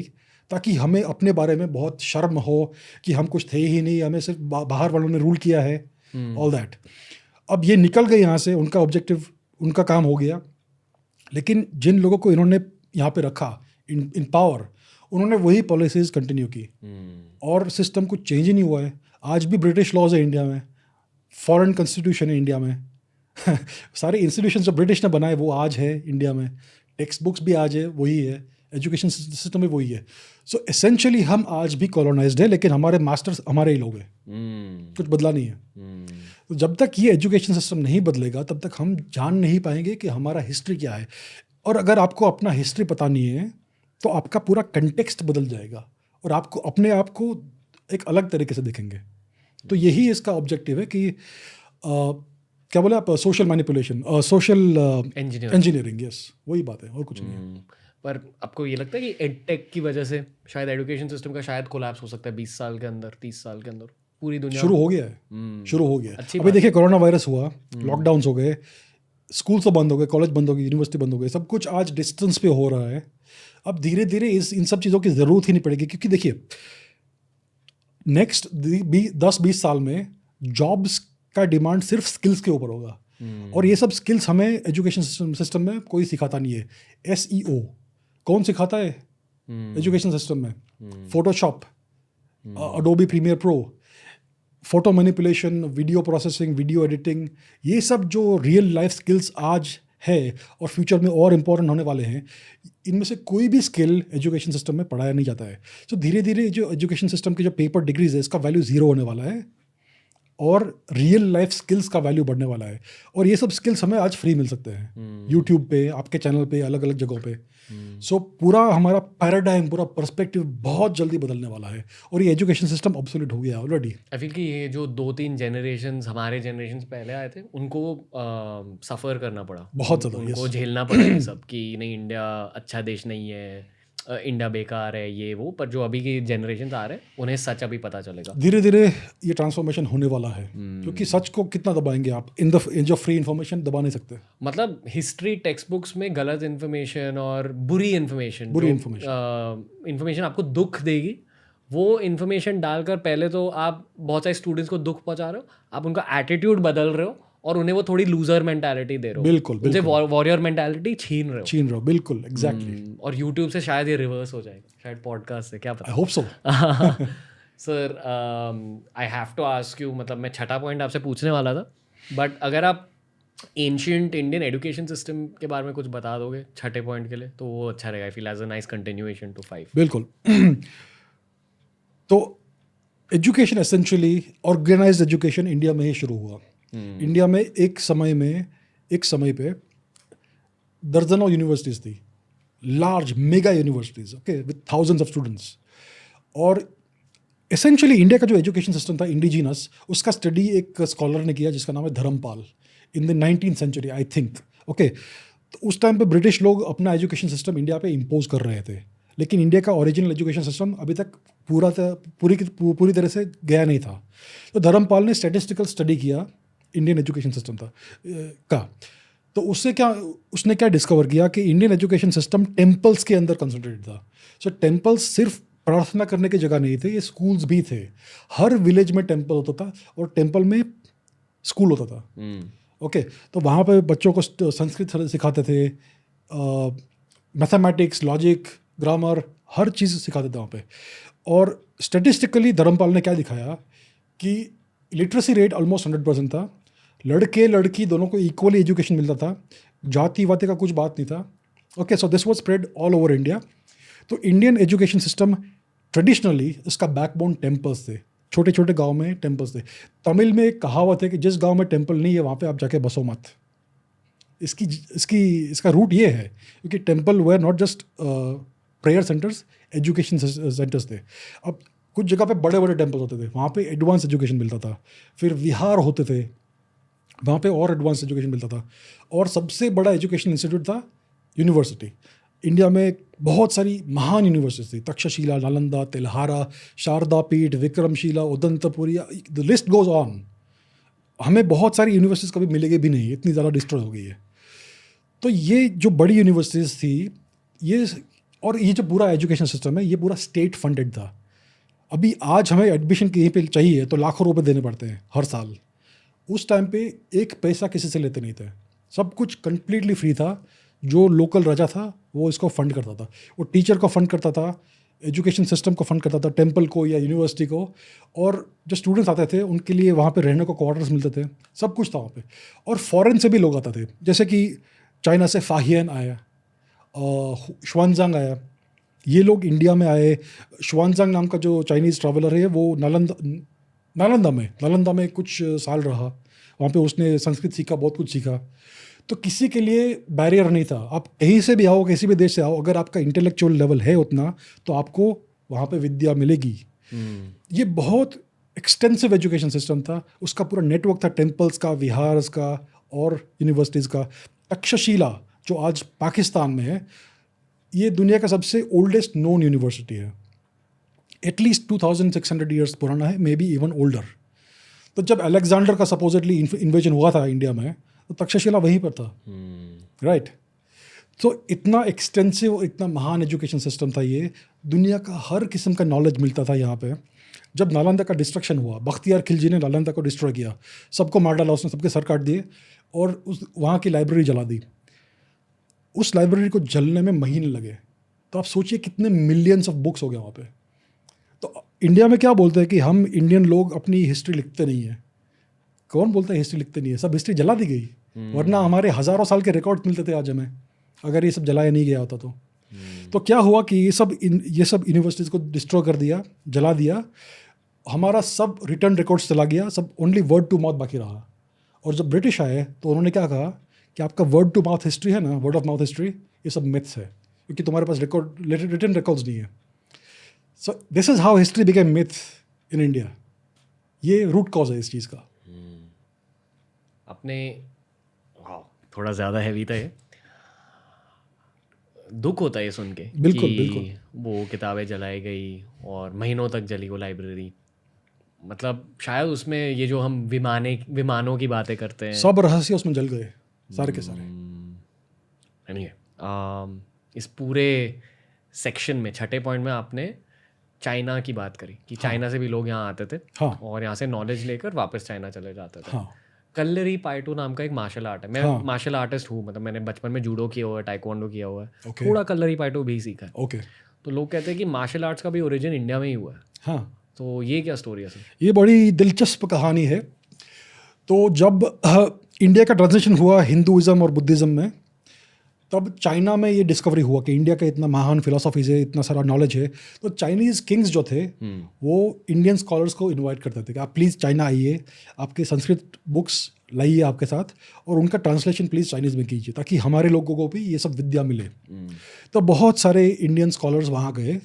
ताकि हमें अपने बारे में बहुत शर्म हो कि हम कुछ थे ही नहीं, हमें सिर्फ बाहर वालों ने रूल किया है, ऑल दैट। अब ये निकल गए यहाँ से, उनका ऑब्जेक्टिव, उनका काम हो गया। लेकिन जिन लोगों को इन्होंने यहाँ पे रखा इन पावर, उन्होंने वही पॉलिसीज़ कंटिन्यू की, और सिस्टम कुछ चेंज ही नहीं हुआ है। आज भी ब्रिटिश लॉज है इंडिया में, फॉरेन कॉन्स्टिट्यूशन है इंडिया में सारे इंस्टीट्यूशन जो ब्रिटिश ने बनाए वो आज है इंडिया में, टेक्स्ट बुक्स भी आज है वही है, एजुकेशन सिस्टम भी वही है। सो एसेंशियली हम आज भी कॉलोनाइज्ड है, लेकिन हमारे मास्टर्स हमारे ही लोग हैं, कुछ बदला नहीं है। तो जब तक ये एजुकेशन सिस्टम नहीं बदलेगा, तब तक हम जान नहीं पाएंगे कि हमारा हिस्ट्री क्या है। और अगर आपको अपना हिस्ट्री पता नहीं है, तो आपका पूरा कंटेक्स्ट बदल जाएगा, और आपको अपने आप को एक अलग तरीके से देखेंगे। तो यही इसका ऑब्जेक्टिव है कि क्या बोले आप, social manipulation, social engineering, yes, वही बात है, और कुछ नहीं है। पर आपको ये लगता है कि एडटेक की वजह से शायद एजुकेशन सिस्टम का शायद कोलैप्स हो सकता है 20 साल के अंदर, 30 साल के अंदर? पूरी दुनिया शुरू हो गया है, शुरू हो गया। अभी देखिए, कोरोना वायरस हुआ, लॉकडाउन हो गए, स्कूल तो बंद हो गए, कॉलेज बंद हो गए, यूनिवर्सिटी बंद हो गई, सब कुछ आज डिस्टेंस पे हो रहा है। अब धीरे धीरे इन सब चीज़ों की ज़रूरत ही नहीं पड़ेगी, क्योंकि देखिए नेक्स्ट 10-20 साल में जॉब्स का डिमांड सिर्फ स्किल्स के ऊपर होगा, और ये सब स्किल्स हमें एजुकेशन सिस्टम में कोई सिखाता नहीं है। SEO कौन सिखाता है एजुकेशन सिस्टम में? Photoshop, Adobe Premiere Pro, photo manipulation, video processing, video editing, ये सब जो रियल लाइफ स्किल्स आज है और फ्यूचर में और इम्पोर्टेंट होने वाले हैं, इनमें से कोई भी स्किल एजुकेशन सिस्टम में पढ़ाया नहीं जाता है। तो धीरे धीरे जो एजुकेशन सिस्टम की जो पेपर डिग्रीज है, इसका वैल्यू 0 होने वाला है, और रियल लाइफ स्किल्स का वैल्यू बढ़ने वाला है। और ये सब स्किल्स हमें आज फ्री मिल सकते हैं, यूट्यूब पे, आपके चैनल पे, अलग अलग जगहों पे। सो पूरा हमारा पैराडाइम, पूरा पर्सपेक्टिव बहुत जल्दी बदलने वाला है और ये एजुकेशन सिस्टम ऑब्सोल्यूट हो गया ऑलरेडी। आई फील कि ये जो 2-3 जनरेशंस हमारे जनरेशन पहले आए थे उनको सफ़र करना पड़ा, बहुत ज़्यादा, उनको yes. झेलना पड़ा ये सब कि नहीं इंडिया अच्छा देश नहीं है, इंडिया बेकार है ये वो। पर जो अभी की जनरेशन आ रहे हैं उन्हें सच अभी पता चलेगा। धीरे धीरे ये ट्रांसफॉर्मेशन होने वाला है, क्योंकि सच को कितना दबाएंगे आप, इन जो फ्री इन्फॉर्मेशन दबा नहीं सकते। मतलब हिस्ट्री टेक्स्ट बुक्स में गलत इन्फॉर्मेशन और बुरी इन्फॉर्मेशन इन्फॉर्मेशन आपको दुख देगी, वो इन्फॉर्मेशन डालकर पहले तो आप बहुत सारे स्टूडेंट्स को दुख पहुंचा रहे हो, आप उनका एटीट्यूड बदल रहे हो और उन्हें वो थोड़ी लूजर मेंटालिटी दे रहे हो, बिल्कुल उनसे वॉरियर मेंटालिटी छीन रहे हो। बिल्कुल एग्जैक्टली। और यूट्यूब से शायद ये रिवर्स हो जाएगा, शायद पॉडकास्ट से, क्या पता। I hope so. Sir I have to ask you, मतलब मैं छठा पॉइंट आपसे पूछने वाला था, बट अगर आप एंशिएंट इंडियन एजुकेशन सिस्टम के बारे में कुछ बता दोगे छठे पॉइंट के लिए तो वो अच्छा रहेगा। I feel as a nice continuation to 5। बिल्कुल। तो education essentially organised education India में ही शुरू हुआ। इंडिया में एक समय पे दर्जनों यूनिवर्सिटीज़ थी, large mega universities, okay, with thousands of students. और एसेंशियली इंडिया का जो एजुकेशन सिस्टम था इंडिजिनस, उसका स्टडी एक स्कॉलर ने किया जिसका नाम है Dharampal, in the 19th century I think, okay. तो उस टाइम पे ब्रिटिश लोग अपना एजुकेशन सिस्टम इंडिया पे इम्पोज कर रहे थे, लेकिन इंडिया का ओरिजिनल एजुकेशन सिस्टम अभी तक पूरी तरह से गया नहीं था। तो धर्मपाल ने स्टैटिस्टिकल स्टडी किया इंडियन एजुकेशन सिस्टम का। तो उसने क्या डिस्कवर किया कि इंडियन एजुकेशन सिस्टम टेम्पल्स के अंदर कंसंट्रेटेड था। सो टेम्पल्स सिर्फ प्रार्थना करने की जगह नहीं थे, ये स्कूल्स भी थे। हर विलेज में टेम्पल होता था और टेम्पल में स्कूल होता था, ओके। तो वहाँ पे बच्चों को संस्कृत सिखाते थे, मैथमेटिक्स, लॉजिक, ग्रामर, हर चीज़ सिखाते थे वहाँ पे। और स्टेटिस्टिकली धर्मपाल ने क्या दिखाया कि लिटरेसी रेट ऑलमोस्ट 100% था, लड़के लड़की दोनों को इक्वली एजुकेशन मिलता था, जाति वाति का कुछ बात नहीं था, okay. So this was spread all over India. तो इंडियन एजुकेशन सिस्टम ट्रेडिशनली इसका बैकबोन टेम्पल्स थे, छोटे छोटे गांव में टेम्पल्स थे। तमिल में एक कहावत है कि जिस गांव में टेम्पल नहीं है वहाँ पे आप जाके बसो मत। इसका रूट ये है क्योंकि temple were not just prayer centres, education centres थे। अब कुछ जगह पे बड़े बड़े टेम्पल होते थे, वहाँ पे एडवांस एजुकेशन मिलता था। फिर विहार होते थे, वहाँ पे और एडवांस एजुकेशन मिलता था। और सबसे बड़ा एजुकेशन इंस्टीट्यूट था यूनिवर्सिटी। इंडिया में बहुत सारी महान यूनिवर्सिटीज थी, Takshashila, Nalanda, Telhara, Sharada Peeth, Vikramshila, Udantapuri, the list goes on. हमें बहुत सारी यूनिवर्सिटीज़ कभी मिलेगी भी नहीं, इतनी ज़्यादा डिस्ट्रॉय हो गई है। तो ये जो बड़ी यूनिवर्सिटीज़ थी, ये जो पूरा एजुकेशन सिस्टम है ये पूरा स्टेट फंडेड था। अभी आज हमें एडमिशन कहीं पे चाहिए तो लाखों रुपए देने पड़ते हैं हर साल। उस टाइम पे एक पैसा किसी से लेते नहीं थे, सब कुछ कंप्लीटली फ्री था। जो लोकल राजा था वो इसको फंड करता था, वो टीचर को फंड करता था, एजुकेशन सिस्टम को फंड करता था, टेम्पल को या यूनिवर्सिटी को। और जो स्टूडेंट्स आते थे उनके लिए वहाँ पे रहने को क्वार्टर्स मिलते थे, सब कुछ था वहाँ पे। और फॉरेन से भी लोग आते थे, जैसे कि चाइना से फाहियन आया, शुआनजांग आया, ये लोग इंडिया में आए। शुआनजांग नाम का जो चाइनीज़ ट्रैवलर है वो नालंदा में कुछ साल रहा, वहाँ पे उसने संस्कृत सीखा, बहुत कुछ सीखा। तो किसी के लिए बैरियर नहीं था, आप कहीं से भी आओ, किसी भी देश से आओ, अगर आपका इंटेलेक्चुअल लेवल है उतना तो आपको वहाँ पे विद्या मिलेगी। ये बहुत एक्सटेंसिव एजुकेशन सिस्टम था, उसका पूरा नेटवर्क था टेम्पल्स का, विहार्स का और यूनिवर्सिटीज़ का। तक्षशिला जो आज पाकिस्तान में है, ये दुनिया का सबसे ओल्डेस्ट नोन यूनिवर्सिटी है, एटलीस्ट 2600 ईयर्स पुराना है, मे बी इवन ओल्डर। तो जब अलेक्जेंडर का सपोजिटली इन्वेजन हुआ था इंडिया में तो तक्षशिला वहीं पर था, राइट। तो इतना एक्सटेंसिव, इतना महान एजुकेशन सिस्टम था ये, दुनिया का हर किस्म का नॉलेज मिलता था यहाँ पे। जब नालंदा का डिस्ट्रक्शन हुआ, बख्तियार खिलजी ने नालंदा को डिस्ट्रॉय किया, सबको मार डाला उसने, सबके सर काट दिए और वहाँ की लाइब्रेरी जला दी। उस लाइब्रेरी को जलने में महीने लगे, तो आप सोचिए कितने मिलियंस ऑफ बुक्स हो गए वहाँ पे। तो इंडिया में क्या बोलते हैं कि हम इंडियन लोग अपनी हिस्ट्री लिखते नहीं है। कौन बोलता है हिस्ट्री लिखते नहीं है? सब हिस्ट्री जला दी गई, वरना हमारे हज़ारों साल के रिकॉर्ड मिलते थे आज हमें, अगर ये सब जलाया नहीं गया होता तो। तो क्या हुआ कि ये सब यूनिवर्सिटीज़ को डिस्ट्रॉय कर दिया, जला दिया, हमारा सब रिटर्न रिकॉर्ड्स चला गया, सब ओनली वर्ड टू माउथ बाकी रहा। और जब ब्रिटिश आए तो उन्होंने क्या कहा कि आपका वर्ड टू माउथ हिस्ट्री है ना, वर्ड ऑफ माउथ हिस्ट्री, ये सब मिथ्स है, क्योंकि तुम्हारे पास रिटन रिकॉर्ड्स नहीं है. So this is how history became myth in India. ये रूट कॉज है इस चीज़ का. अपने वाह, थोड़ा ज़्यादा हैवी था ये. दुख होता है ये सुन के बिल्कुल, कि बिल्कुल. वो किताबें जलाई गई और महीनों तक जली वो लाइब्रेरी. मतलब शायद उसमें ये जो हम विमानों की बातें करते हैं. सब रहस्य उसमें जल गए सारे के सारे. नहीं, इस पूरे सेक्शन में छठे पॉइंट में आपने चाइना की बात करी कि चाइना से भी लोग यहाँ आते थे हाँ. और यहाँ से नॉलेज लेकर वापस चाइना चले जाते थे. हाँ. कल्लरी पाइटो नाम का एक मार्शल आर्ट है. मैं हाँ. मार्शल आर्टिस्ट हूँ, मतलब मैंने बचपन में जूडो किया हुआ है, टाइक्वांडो किया हुआ है, Okay. थोड़ा कल्लरी पाइटो भी सीखा है. ओके. तो लोग कहते हैं कि मार्शल आर्ट्स का भी ओरिजिन इंडिया में ही हुआ है. हाँ. तो ये क्या स्टोरी है सर? ये बड़ी दिलचस्प कहानी है. तो जब इंडिया का ट्रांजिशन हुआ हिंदुइज्म और बुद्धिज़्म में, तब चाइना में ये डिस्कवरी हुआ कि इंडिया का इतना महान फिलोसफीज है, इतना सारा नॉलेज है. तो चाइनीज़ किंग्स जो थे वो इंडियन स्कॉलर्स को इनवाइट करते थे कि आप प्लीज़ चाइना आइए, आपके संस्कृत बुक्स लाइए आपके साथ और उनका ट्रांसलेशन प्लीज़ चाइनीज़ में कीजिए ताकि हमारे लोगों को भी ये सब विद्या मिले. तो बहुत सारे इंडियन स्कॉलर्स वहाँ गए.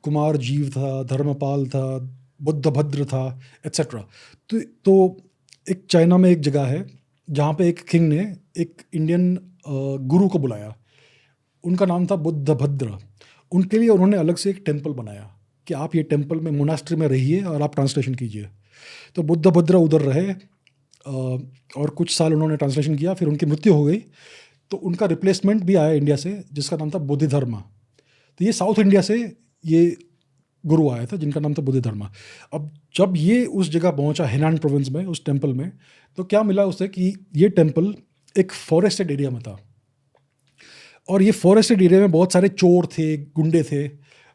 कुमार जीव था, धर्मपाल था, बुद्धभद्र था, एट्सेट्रा. तो एक चाइना में एक जगह है जहाँ पे एक किंग ने एक इंडियन गुरु को बुलाया. उनका नाम था बुद्धभद्र. उनके लिए उन्होंने अलग से एक टेम्पल बनाया कि आप ये टेम्पल में मोनास्ट्री में रहिए और आप ट्रांसलेशन कीजिए. तो बुद्धभद्र उधर रहे और कुछ साल उन्होंने ट्रांसलेशन किया. फिर उनकी मृत्यु हो गई. तो उनका रिप्लेसमेंट भी आया इंडिया से जिसका नाम था बोधिधर्मा. तो ये साउथ इंडिया से ये गुरु आया था जिनका नाम था बोधिधर्मा. अब जब ये उस जगह पहुंचा हेनान प्रोविंस में उस टेम्पल में, तो क्या मिला उसे कि ये टेम्पल एक फॉरेस्टेड एरिया में था और ये फॉरेस्टेड एरिया में बहुत सारे चोर थे, गुंडे थे.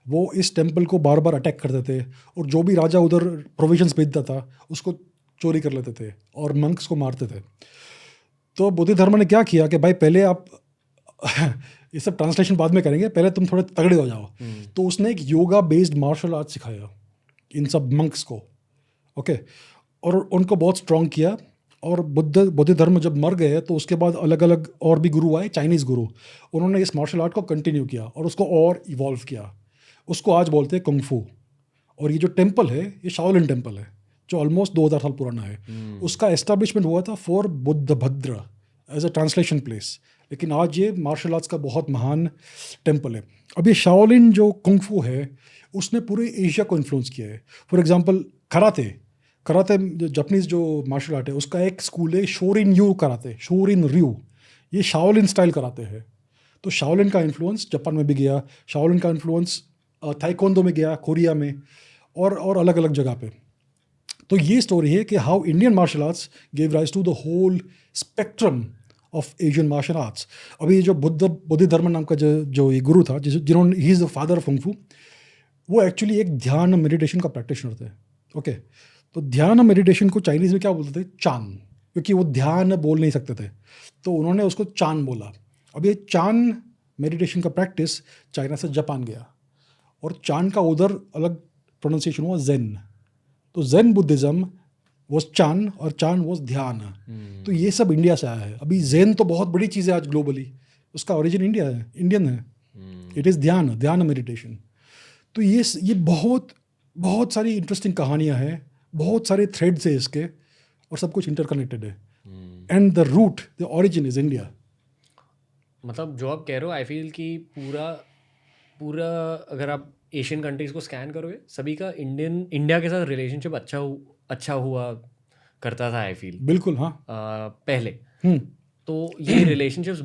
वो इस टेम्पल को बार बार अटैक करते थे और जो भी राजा उधर प्रोविजंस भेजता था उसको चोरी कर लेते थे और मंक्स को मारते थे. तो बोधिधर्मा ने क्या किया कि भाई पहले आप ये सब ट्रांसलेशन बाद में करेंगे, पहले तुम थोड़े तगड़े हो जाओ. तो उसने एक योगा बेस्ड मार्शल आर्ट सिखाया इन सब मंक्स को. ओके. और उनको बहुत स्ट्रॉन्ग किया. और बोधिधर्म जब मर गए तो उसके बाद अलग अलग और भी गुरु आए, चाइनीज़ गुरु. उन्होंने इस मार्शल आर्ट को कंटिन्यू किया और उसको और इवॉल्व किया. उसको आज बोलते हैं कुंग-फू. और ये जो टेम्पल है ये शाओलिन टेम्पल है जो ऑलमोस्ट 2000 साल पुराना है. उसका एस्टेब्लिशमेंट हुआ था for Buddhabhadra as a translation place. लेकिन आज ये मार्शल आर्ट्स का बहुत महान टेम्पल है. अब ये शाओलिन जो कुंग-फू है उसने पूरे एशिया को इन्फ्लुएंस किया है. फॉर एग्जांपल कराते जापानीज जो मार्शल आर्ट है उसका एक स्कूल है शोरिन यू कराते, शोरिन रयू. ये शाओलिन स्टाइल कराते हैं. तो शाओलिन का इन्फ्लुएंस जापान में भी गया, शाओलिन का इन्फ्लुएंस ताइक्वांडो में गया, कोरिया में और अलग अलग जगह पे. तो ये स्टोरी है कि how Indian martial arts gave rise to the whole spectrum of Asian martial arts. अभी ये जो बोधिधर्म नाम का जो ये गुरु था जिन्होंने he is the father of kung fu, वो एक्चुअली एक ध्यान मेडिटेशन का प्रैक्टिशनर थे. ओके. तो ध्यान मेडिटेशन को चाइनीज़ में क्या बोलते थे? चान. क्योंकि वो ध्यान बोल नहीं सकते थे तो उन्होंने उसको चान बोला. अब ये चान मेडिटेशन का प्रैक्टिस चाइना से जापान गया और चान का उधर अलग प्रोनाउंसिएशन हुआ ज़ेन. तो ज़ेन बुद्धिज़्म वो चान और चान वो ध्यान. तो ये सब इंडिया से आया है. अभी ज़ेन तो बहुत बड़ी चीज़ है आज ग्लोबली, उसका ओरिजिन इंडिया है, इंडियन है. इट इज़ ध्यान मेडिटेशन. तो ये बहुत सारी इंटरेस्टिंग कहानियाँ हैं, बहुत सारे थ्रेड्स है इसके और सब कुछ इंटरकनेक्टेड है. And the root, the origin is India. मतलब जो आप कह रहे हो आई फील कि पूरा अगर आप एशियन कंट्रीज़ को स्कैन करोगे सभी का इंडिया के साथ रिलेशनशिप अच्छा हुआ करता था आई फील. बिल्कुल. हाँ. पहले. तो ये रिलेशनशिप्स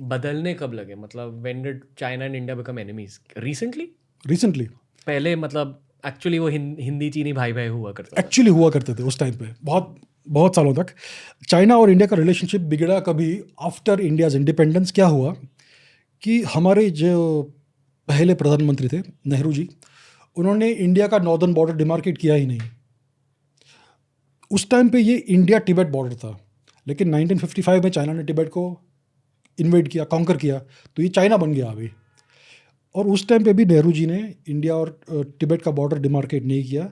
बदलने कब लगे? मतलब when did China and India become enemies? Recently. पहले मतलब एक्चुअली वो हिंदी चीनी भाई भाई हुआ करते थे उस टाइम पे. बहुत सालों तक चाइना और इंडिया का रिलेशनशिप बिगड़ा कभी आफ्टर इंडियाज इंडिपेंडेंस. क्या हुआ कि हमारे जो पहले प्रधानमंत्री थे नेहरू जी, उन्होंने इंडिया का नॉर्दर्न बॉर्डर डिमार्केट किया ही नहीं. उस टाइम पे ये इंडिया तिब्बत बॉर्डर था. लेकिन 1955 में चाइना ने तिब्बत को इन्वेड किया, कॉन्कर किया, तो ये चाइना बन गया अभी. और उस टाइम पे भी नेहरू जी ने इंडिया और तिब्बत का बॉर्डर डिमार्केट नहीं किया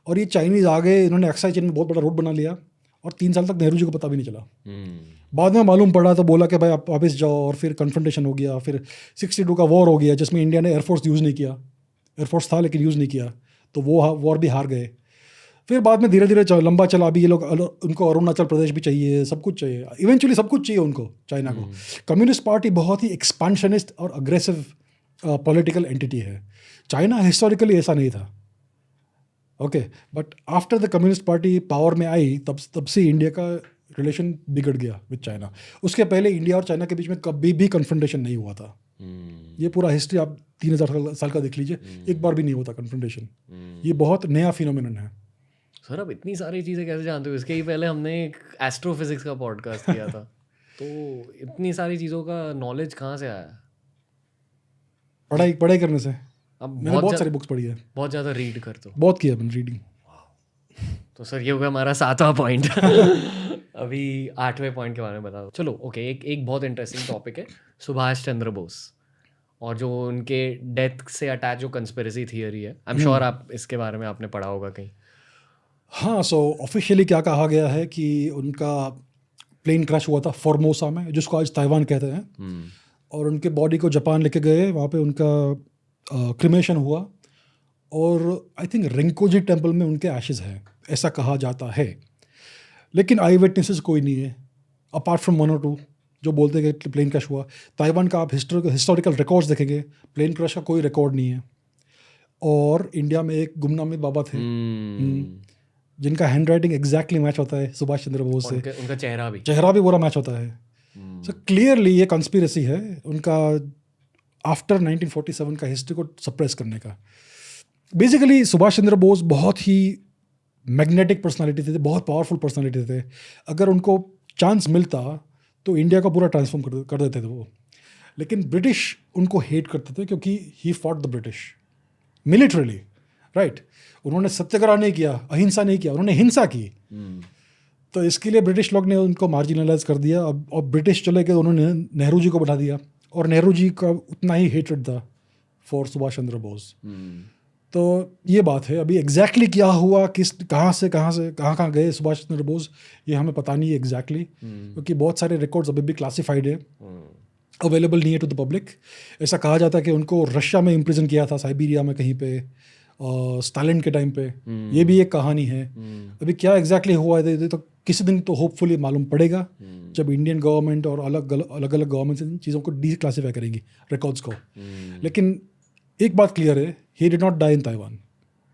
और ये चाइनीज़ आ गए, इन्होंने एक्साई चेन में बहुत बड़ा रोड बना लिया और 3 साल तक नेहरू जी को पता भी नहीं चला। बाद में मालूम पड़ा तो बोला कि भाई आप वापस जाओ, और फिर कन्फ्रंटेशन हो गया, फिर 62 का वॉर हो गया जिसमें इंडिया ने एयरफोर्स यूज़ नहीं किया, एयरफोर्स था लेकिन यूज़ नहीं किया, तो वो वॉर भी हार गए। फिर बाद में धीरे धीरे लंबा चला, अभी ये लोग उनको अरुणाचल प्रदेश भी चाहिए, सब कुछ चाहिए, इवेंचुअली सब कुछ चाहिए उनको, चाइना को। कम्युनिस्ट पार्टी बहुत ही एक्सपांशनिस्ट और अग्रेसिव पॉलिटिकल एंटिटी है। चाइना हिस्टोरिकली ऐसा नहीं था, okay, but after the communist party power में आई तब से इंडिया का रिलेशन बिगड़ गया विद चाइना। उसके पहले इंडिया और चाइना के बीच में कभी भी कन्फ्रंटेशन नहीं हुआ था। ये पूरा हिस्ट्री आप 3000 साल का देख लीजिए, एक बार भी नहीं होता कन्फ्रंटेशन। ये बहुत नया फिनोमिनन है। सर आप इतनी सारी चीज़ें कैसे जानते हो? इसके ही पहले हमने एक एस्ट्रोफिजिक्स का पॉडकास्ट किया था तो इतनी सारी चीज़ों का नॉलेज कहाँ से आया? पढ़ाई करने से। अब मैंने बहुत सारी बुक्स पढ़ी है, बहुत ज़्यादा रीड करते हो? बहुत किया मैंने रीडिंग। तो सर ये हो गया हमारा 7वां पॉइंट। अभी 8वें पॉइंट के बारे में बताओ। चलो ओके, एक बहुत इंटरेस्टिंग टॉपिक है सुभाष चंद्र बोस और जो उनके डेथ से अटैच जो कंस्पिरेसी थियरी है। आई एम श्योर आप इसके बारे में आपने पढ़ा होगा कहीं। हाँ, सो ऑफिशियली क्या कहा गया है कि उनका प्लेन क्रैश हुआ था फॉर्मोसा में, जिसको आज ताइवान कहते हैं, और उनके बॉडी को जापान लेके गए, वहाँ पे उनका क्रिमेशन हुआ, और आई थिंक रिंकोजी टेम्पल में उनके एशेज हैं, ऐसा कहा जाता है। लेकिन आई विटनेसेस कोई नहीं है अपार्ट फ्रॉम 1 और 2 जो बोलते हैं कि प्लेन क्रैश हुआ। ताइवान का आप हिस्टोरिकल रिकॉर्ड्स देखेंगे, प्लेन क्रैश का कोई रिकॉर्ड नहीं है। और इंडिया में एक गुमनामी बाबा थे जिनका हैंड राइटिंग एग्जैक्टली मैच होता है सुभाष चंद्र बोस से, उनका चेहरा भी पूरा मैच होता है। सो क्लियरली ये कंस्पिरेसी है उनका आफ्टर 1947 का हिस्ट्री को सप्रेस करने का। बेसिकली सुभाष चंद्र बोस बहुत ही मैग्नेटिक पर्सनालिटी थे, बहुत पावरफुल पर्सनालिटी थे। अगर उनको चांस मिलता तो इंडिया का पूरा ट्रांसफॉर्म कर देते थे वो। लेकिन ब्रिटिश उनको हेट करते थे क्योंकि he fought the British militarily, right. उन्होंने सत्याग्रह नहीं किया, अहिंसा नहीं किया, उन्होंने हिंसा की। तो इसके लिए ब्रिटिश लोग ने उनको मार्जिनलाइज कर दिया। और ब्रिटिश चले गए, उन्होंने नेहरू जी को बढ़ा दिया, और नेहरू जी का उतना ही हेटेड था फॉर सुभाष चंद्र बोस। तो ये बात है। अभी एग्जैक्टली क्या हुआ, कहाँ गए सुभाष चंद्र बोस, ये हमें पता नहीं है एग्जैक्टली, क्योंकि बहुत सारे रिकॉर्ड्स अभी भी क्लासिफाइड है, अवेलेबल नहीं है टू द पब्लिक। ऐसा कहा जाता है कि उनको रशिया में इम्प्रिजन किया था, साइबेरिया में कहीं पे, स्टालिन के टाइम पे। ये भी एक कहानी है। अभी क्या एग्जैक्टली हुआ है तो किसी दिन तो होपफुली मालूम पड़ेगा जब इंडियन गवर्नमेंट और अलग अलग गवर्नमेंट इन चीज़ों को डिक्लासिफाई करेंगी रिकॉर्ड्स को। लेकिन एक बात क्लियर है, he did not die in Taiwan.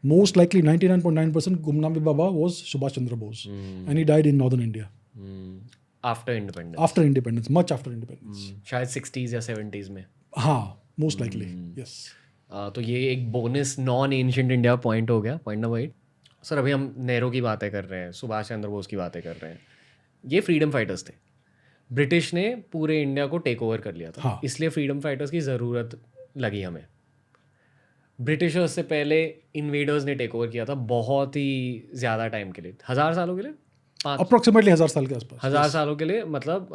Most likely 99.9% Gumnami Baba was Subhash Chandra Bose, and he died in northern India. After independence. After independence, much after independence. शायद 60s या 70s में। हाँ, most likely, yes. तो ये एक bonus non ancient India point हो गया, point number 8। Sir अभी हम नेहरू की बातें कर रहे हैं, सुभाष चंद्र बोस की बातें कर रहे हैं। ये फ्रीडम फाइटर्स थे। ब्रिटिश ने पूरे इंडिया को टेक ओवर कर लिया था। हाँ. इसलिए फ्रीडम फाइटर्स की ज़रूरत लगी हमें। ब्रिटिशर्स से पहले इन्वेडर्स ने टेक ओवर किया था बहुत ही ज़्यादा टाइम के लिए, 1000 सालों के लिए, अप्रोक्सीमेटली 1000 साल के आसपास, 1000 सालों के लिए। मतलब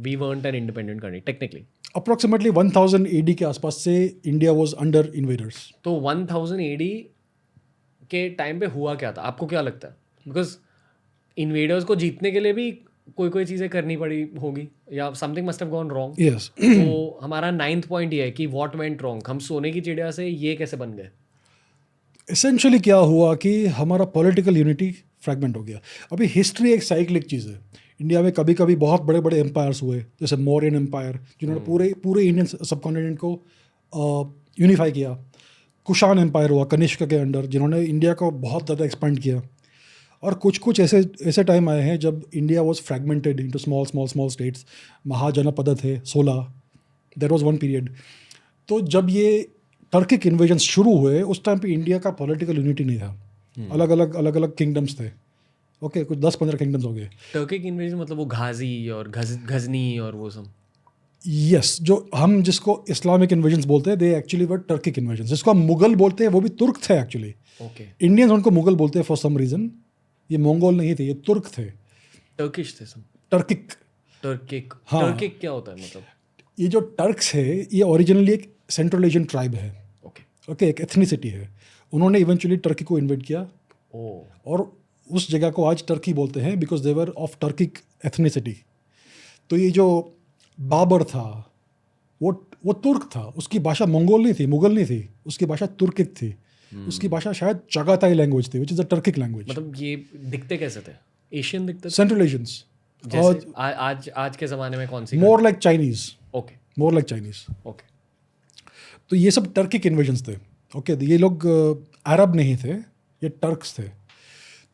we weren't an independent country technically. Approximately 1000 AD के आसपास से इंडिया वाज अंडर इन्वेडर्स। तो 1000 AD के टाइम पे हुआ क्या था, आपको क्या लगता है? बिकॉज इन्वेडर्स को जीतने के लिए भी कोई चीज़ें करनी पड़ी होगी, या something must have gone wrong. Yes. तो हमारा 9th पॉइंट ये है कि व्हाट वेंट रॉन्ग। हम सोने की चिड़िया से ये कैसे बन गए? एसेंशियली क्या हुआ कि हमारा पॉलिटिकल यूनिटी फ्रैगमेंट हो गया। अभी हिस्ट्री एक साइक्लिक चीज़ है। इंडिया में कभी कभी बहुत बड़े बड़े एम्पायर्स हुए, जैसे मौर्यन एम्पायर जिन्होंने पूरे इंडियन सबकॉन्टिनेंट को यूनिफाई किया। कुशान एम्पायर हुआ कनिष्क के अंडर, जिन्होंने इंडिया को बहुत ज़्यादा एक्सपेंड किया। और कुछ ऐसे टाइम आए हैं जब India was fragmented into small states. Mahajanapada थे 16, देयर वाज वन पीरियड। तो जब ये टर्किक इन्वेजन शुरू हुए उस टाइम पे इंडिया का पॉलिटिकल यूनिटी नहीं था। अलग अलग किंगडम्स थे। ओके, कुछ 10-15 किंगडम्स हो गए। टर्किक इन्वेजन मतलब वो गाजी और गजनी और वो सब। यस, जो हम जिसको इस्लामिक इन्वेजन्स बोलते हैं, they actually were Turkic invasions. जिसको हम मुगल बोलते हैं वो भी तुर्क थे एक्चुअली। ओके, इंडियंस उनको मुगल बोलते हैं फॉर सम रीजन। ये मंगोल नहीं थे, ये तुर्क थे, टर्किश थे सब। टर्किक। हाँ। टर्किक क्या होता है मतलब? ये जो टर्क्स है ये ओरिजिनली एक सेंट्रल एशियन ट्राइब है। ओके, एक एथनिसिटी है। उन्होंने इवेंचुअली टर्की को इन्वेट किया। ओ। और उस जगह को आज टर्की बोलते हैं because they were of Turkic ethnicity. तो ये जो बाबर था वो तुर्क था, उसकी भाषा मंगोल नहीं थी, मुगल नहीं थी, उसकी भाषा तुर्किक थी। उसकी भाषा शायद चगाताई लैंग्वेज थी, which is a Turkic language. मतलब ये दिखते कैसे थे? एशियन दिखते थे? सेंट्रल एशियंस, जैसे आज के ज़माने में कौन सी? More like Chinese, okay more like Chinese. Okay. तो ये सब टर्किक इन्वेजन्स थे। ओके, ये लोग अरब नहीं थे, ये टर्क्स थे।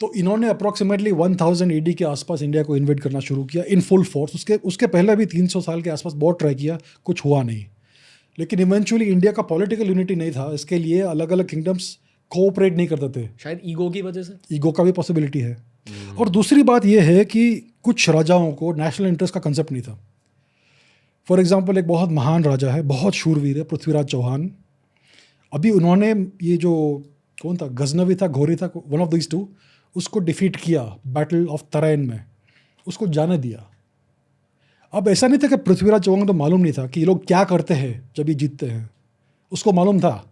तो इन्होंने अप्रॉक्सीमेटली 1000 AD के आसपास इंडिया को इन्वेड करना शुरू किया इन फुल फोर्स। उसके पहले भी 300 साल के आसपास बहुत ट्राई किया, कुछ हुआ नहीं। लेकिन इवेंचुअली इंडिया का पॉलिटिकल यूनिटी नहीं था, इसके लिए अलग अलग किंगडम्स कोऑपरेट नहीं करते थे। शायद ईगो की वजह से। ईगो का भी पॉसिबिलिटी है। और दूसरी बात यह है कि कुछ राजाओं को नेशनल इंटरेस्ट का कंसेप्ट नहीं था। फॉर एग्जाम्पल, एक बहुत महान राजा है, बहुत शूरवीर है, पृथ्वीराज चौहान। अभी उन्होंने ये जो कौन था, गजनवी था, घोरी था, वन ऑफ दिस टू, उसको डिफीट किया बैटल ऑफ तराइन में, उसको जाने दिया। अब ऐसा नहीं था कि पृथ्वीराज चौहान को मालूम नहीं था कि ये लोग क्या करते हैं जब ये जीतते हैं, उसको मालूम था,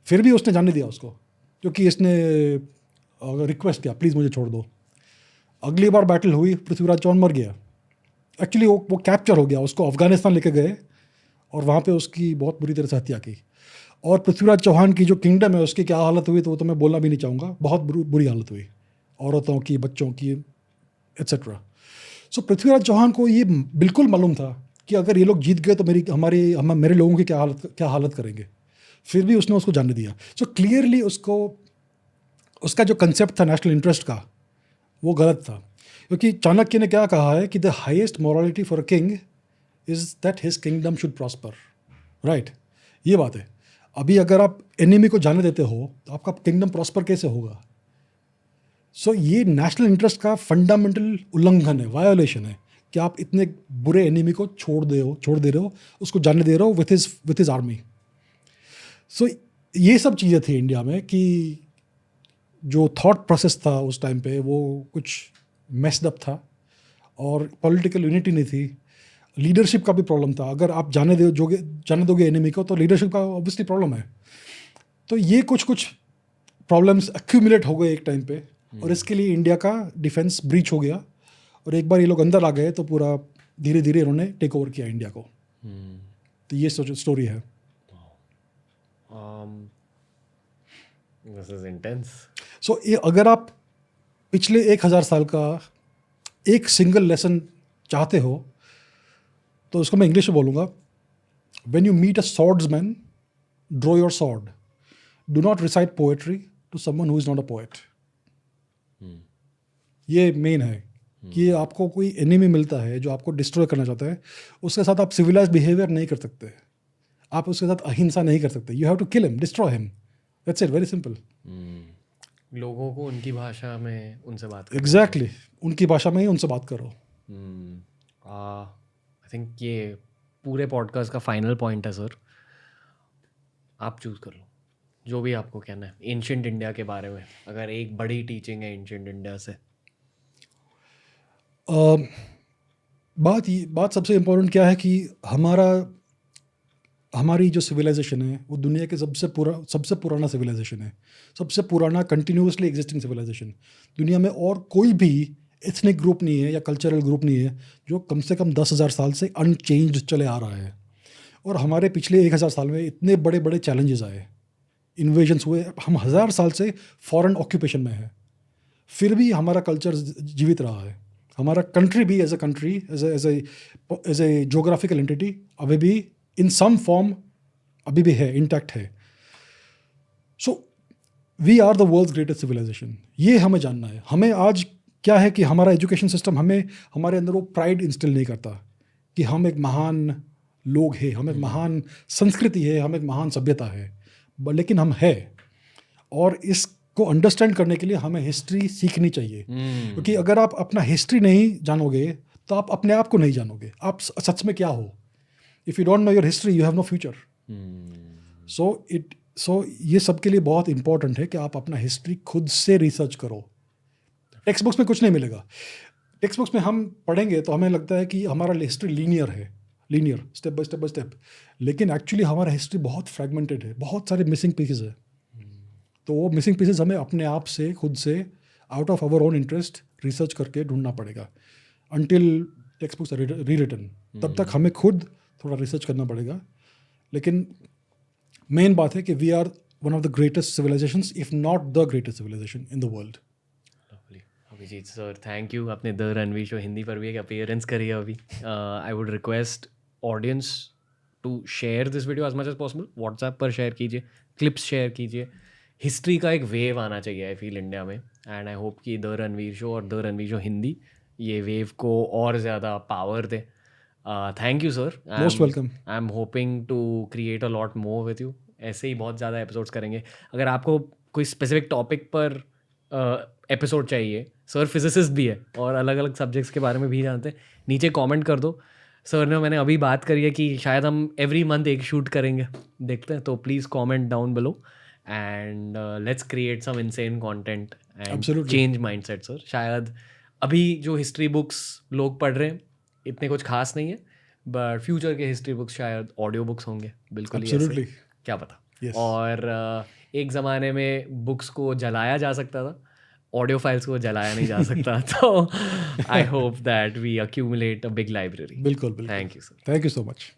फिर भी उसने जाने दिया उसको, क्योंकि इसने रिक्वेस्ट किया, प्लीज़ मुझे छोड़ दो। अगली बार बैटल हुई, पृथ्वीराज चौहान मर गया। एक्चुअली वो कैप्चर हो गया, उसको अफगानिस्तान लेके गए और वहाँ पे उसकी बहुत बुरी तरह से हत्या की। और पृथ्वीराज चौहान की जो किंगडम है उसकी क्या हालत हुई तो वो तो मैं बोलना भी नहीं चाहूँगा, बहुत बुरी हालत हुई, औरतों की, बच्चों की, एट्सेट्रा। सो पृथ्वीराज चौहान को ये बिल्कुल मालूम था कि अगर ये लोग जीत गए तो मेरे लोगों की क्या हालत करेंगे, फिर भी उसने उसको जाने दिया। सो क्लियरली उसका जो कंसेप्ट था नेशनल इंटरेस्ट का वो गलत था, क्योंकि चाणक्य ने क्या कहा है कि the highest morality for a king is that his kingdom should prosper, right. ये बात है। अभी अगर आप एनिमी को जाने देते हो तो आपका किंगडम प्रॉस्पर कैसे होगा? सो ये नेशनल इंटरेस्ट का फंडामेंटल उल्लंघन है, वायोलेशन है, कि आप इतने बुरे एनिमी को छोड़ दे रहे हो, उसको जाने दे रहे हो विथ हिज आर्मी। सो ये सब चीज़ें थी इंडिया में कि जो थॉट प्रोसेस था उस टाइम पे वो कुछ मेस्ड अप था, और पॉलिटिकल यूनिटी नहीं थी, लीडरशिप का भी प्रॉब्लम था। अगर आप जाने दोगे एनिमी को तो लीडरशिप का ऑब्वियसली प्रॉब्लम है। तो ये कुछ प्रॉब्लम्स एक्यूमुलेट हो गए एक टाइम पे, और इसके लिए इंडिया का डिफेंस ब्रीच हो गया, और एक बार ये लोग अंदर आ गए तो पूरा धीरे धीरे इन्होंने टेक ओवर किया इंडिया को। तो ये स्टोरी है। This is intense. सो अगर आप पिछले 1000 साल का एक सिंगल लेसन चाहते हो तो उसको मैं इंग्लिश में बोलूँगा, when you meet a swordsman draw your sword, do not recite poetry to someone who is not a poet. ये मेन है कि आपको कोई एनिमी मिलता है जो आपको डिस्ट्रॉय करना चाहता है, उसके साथ आप सिविलाइज बिहेवियर नहीं कर सकते, आप उसके साथ अहिंसा नहीं कर सकते। You have to kill him, destroy him, that's it, very simple. लोगों को उनकी भाषा में उनसे बात करो। एग्जैक्टली, उनकी भाषा में ही उनसे बात करो। आई थिंक ये पूरे पॉडकास्ट का फाइनल पॉइंट है सर। आप चूज़ कर लो जो भी आपको कहना है एंशिएंट इंडिया के बारे में, अगर एक बड़ी टीचिंग है एंशिएंट इंडिया से। बात सबसे इम्पोर्टेंट क्या है कि हमारी जो सिविलाइजेशन है वो दुनिया के सबसे पुराना सिविलाइजेशन है, सबसे पुराना कंटिन्यूसली एग्जिस्टिंग सिविलाइजेशन। दुनिया में और कोई भी एथनिक ग्रुप नहीं है या कल्चरल ग्रुप नहीं है जो कम से कम 10,000 साल से अनचेंज्ड चले आ रहा है। और हमारे पिछले 1000 साल में इतने बड़े बड़े चैलेंजेस आए, इन्वेजन्स हुए, हम 1000 साल से फॉरेन ऑक्यूपेशन में है, फिर भी हमारा कल्चर जीवित रहा है। हमारा कंट्री भी एज ए जोग्राफिकल एंटिटी अभी भी इन सम फॉर्म अभी भी है, इंटैक्ट है। So we are the world's greatest civilisation, ये हमें जानना है। हमें आज क्या है कि हमारा एजुकेशन सिस्टम हमारे अंदर वो प्राइड इंस्टिल नहीं करता कि हम एक महान लोग हैं, हम एक महान संस्कृति है, हम एक महान सभ्यता है, लेकिन हम है। और इसको अंडरस्टैंड करने के लिए हमें हिस्ट्री सीखनी चाहिए, क्योंकि अगर आप अपना हिस्ट्री नहीं जानोगे तो आप अपने आप को नहीं जानोगे, आप सच में क्या हो। If you don't know your history you have no future. So ये सबके लिए बहुत इंपॉर्टेंट है कि आप अपना हिस्ट्री खुद से रिसर्च करो। टेक्स्ट बुक्स में कुछ नहीं मिलेगा। टेक्स्ट बुक्स में हम पढ़ेंगे तो हमें लगता है कि हमारा history linear step by step, लेकिन एक्चुअली हमारा हिस्ट्री बहुत फ्रेगमेंटेड है, बहुत सारे मिसिंग पीसेज है। तो वो मिसिंग पीसेज हमें अपने आप से खुद से out of our own interest research करके ढूंढना पड़ेगा. Until textbooks are rewritten, तब तक हमें खुद थोड़ा रिसर्च करना पड़ेगा. लेकिन मेन बात है कि we are one of the greatest civilisations, if not the greatest civilisation in the world. Abhijit sir, thank you. आपने द रणवीर शो हिंदी पर भी एक अपीयरेंस करी है अभी. I would request audience to share this video as much as possible. WhatsApp पर share कीजिए, clips share कीजिए. हिस्ट्री का एक वेव आना चाहिए आई फील इंडिया में, एंड आई होप कि द रणवीर शो और द रणवीर शो हिंदी ये वेव को और ज़्यादा पावर दे. Thank you sir. Most welcome. I am hoping to create a lot more with you. ऐसे ही बहुत ज़्यादा एपिसोड्स करेंगे. अगर आपको कोई स्पेसिफिक टॉपिक पर एपिसोड चाहिए, सर फिजिसिस्ट भी है और अलग अलग सब्जेक्ट्स के बारे में भी जानते हैं, नीचे कमेंट कर दो. सर ने मैंने अभी बात करी है कि शायद हम एवरी मंथ एक शूट करेंगे, देखते हैं. तो please comment down below and let's create some insane content and change mindset sir. शायद अभी जो हिस्ट्री बुक्स लोग पढ़ रहे हैं इतने कुछ खास नहीं है, बट फ्यूचर के हिस्ट्री बुक्स शायद ऑडियो बुक्स होंगे. बिल्कुल ही ऐसे, क्या पता. Yes. और एक ज़माने में बुक्स को जलाया जा सकता था, ऑडियो फाइल्स को जलाया नहीं जा सकता. तो I hope that we accumulate a big library. बिल्कुल. Thank you sir. Thank you so much.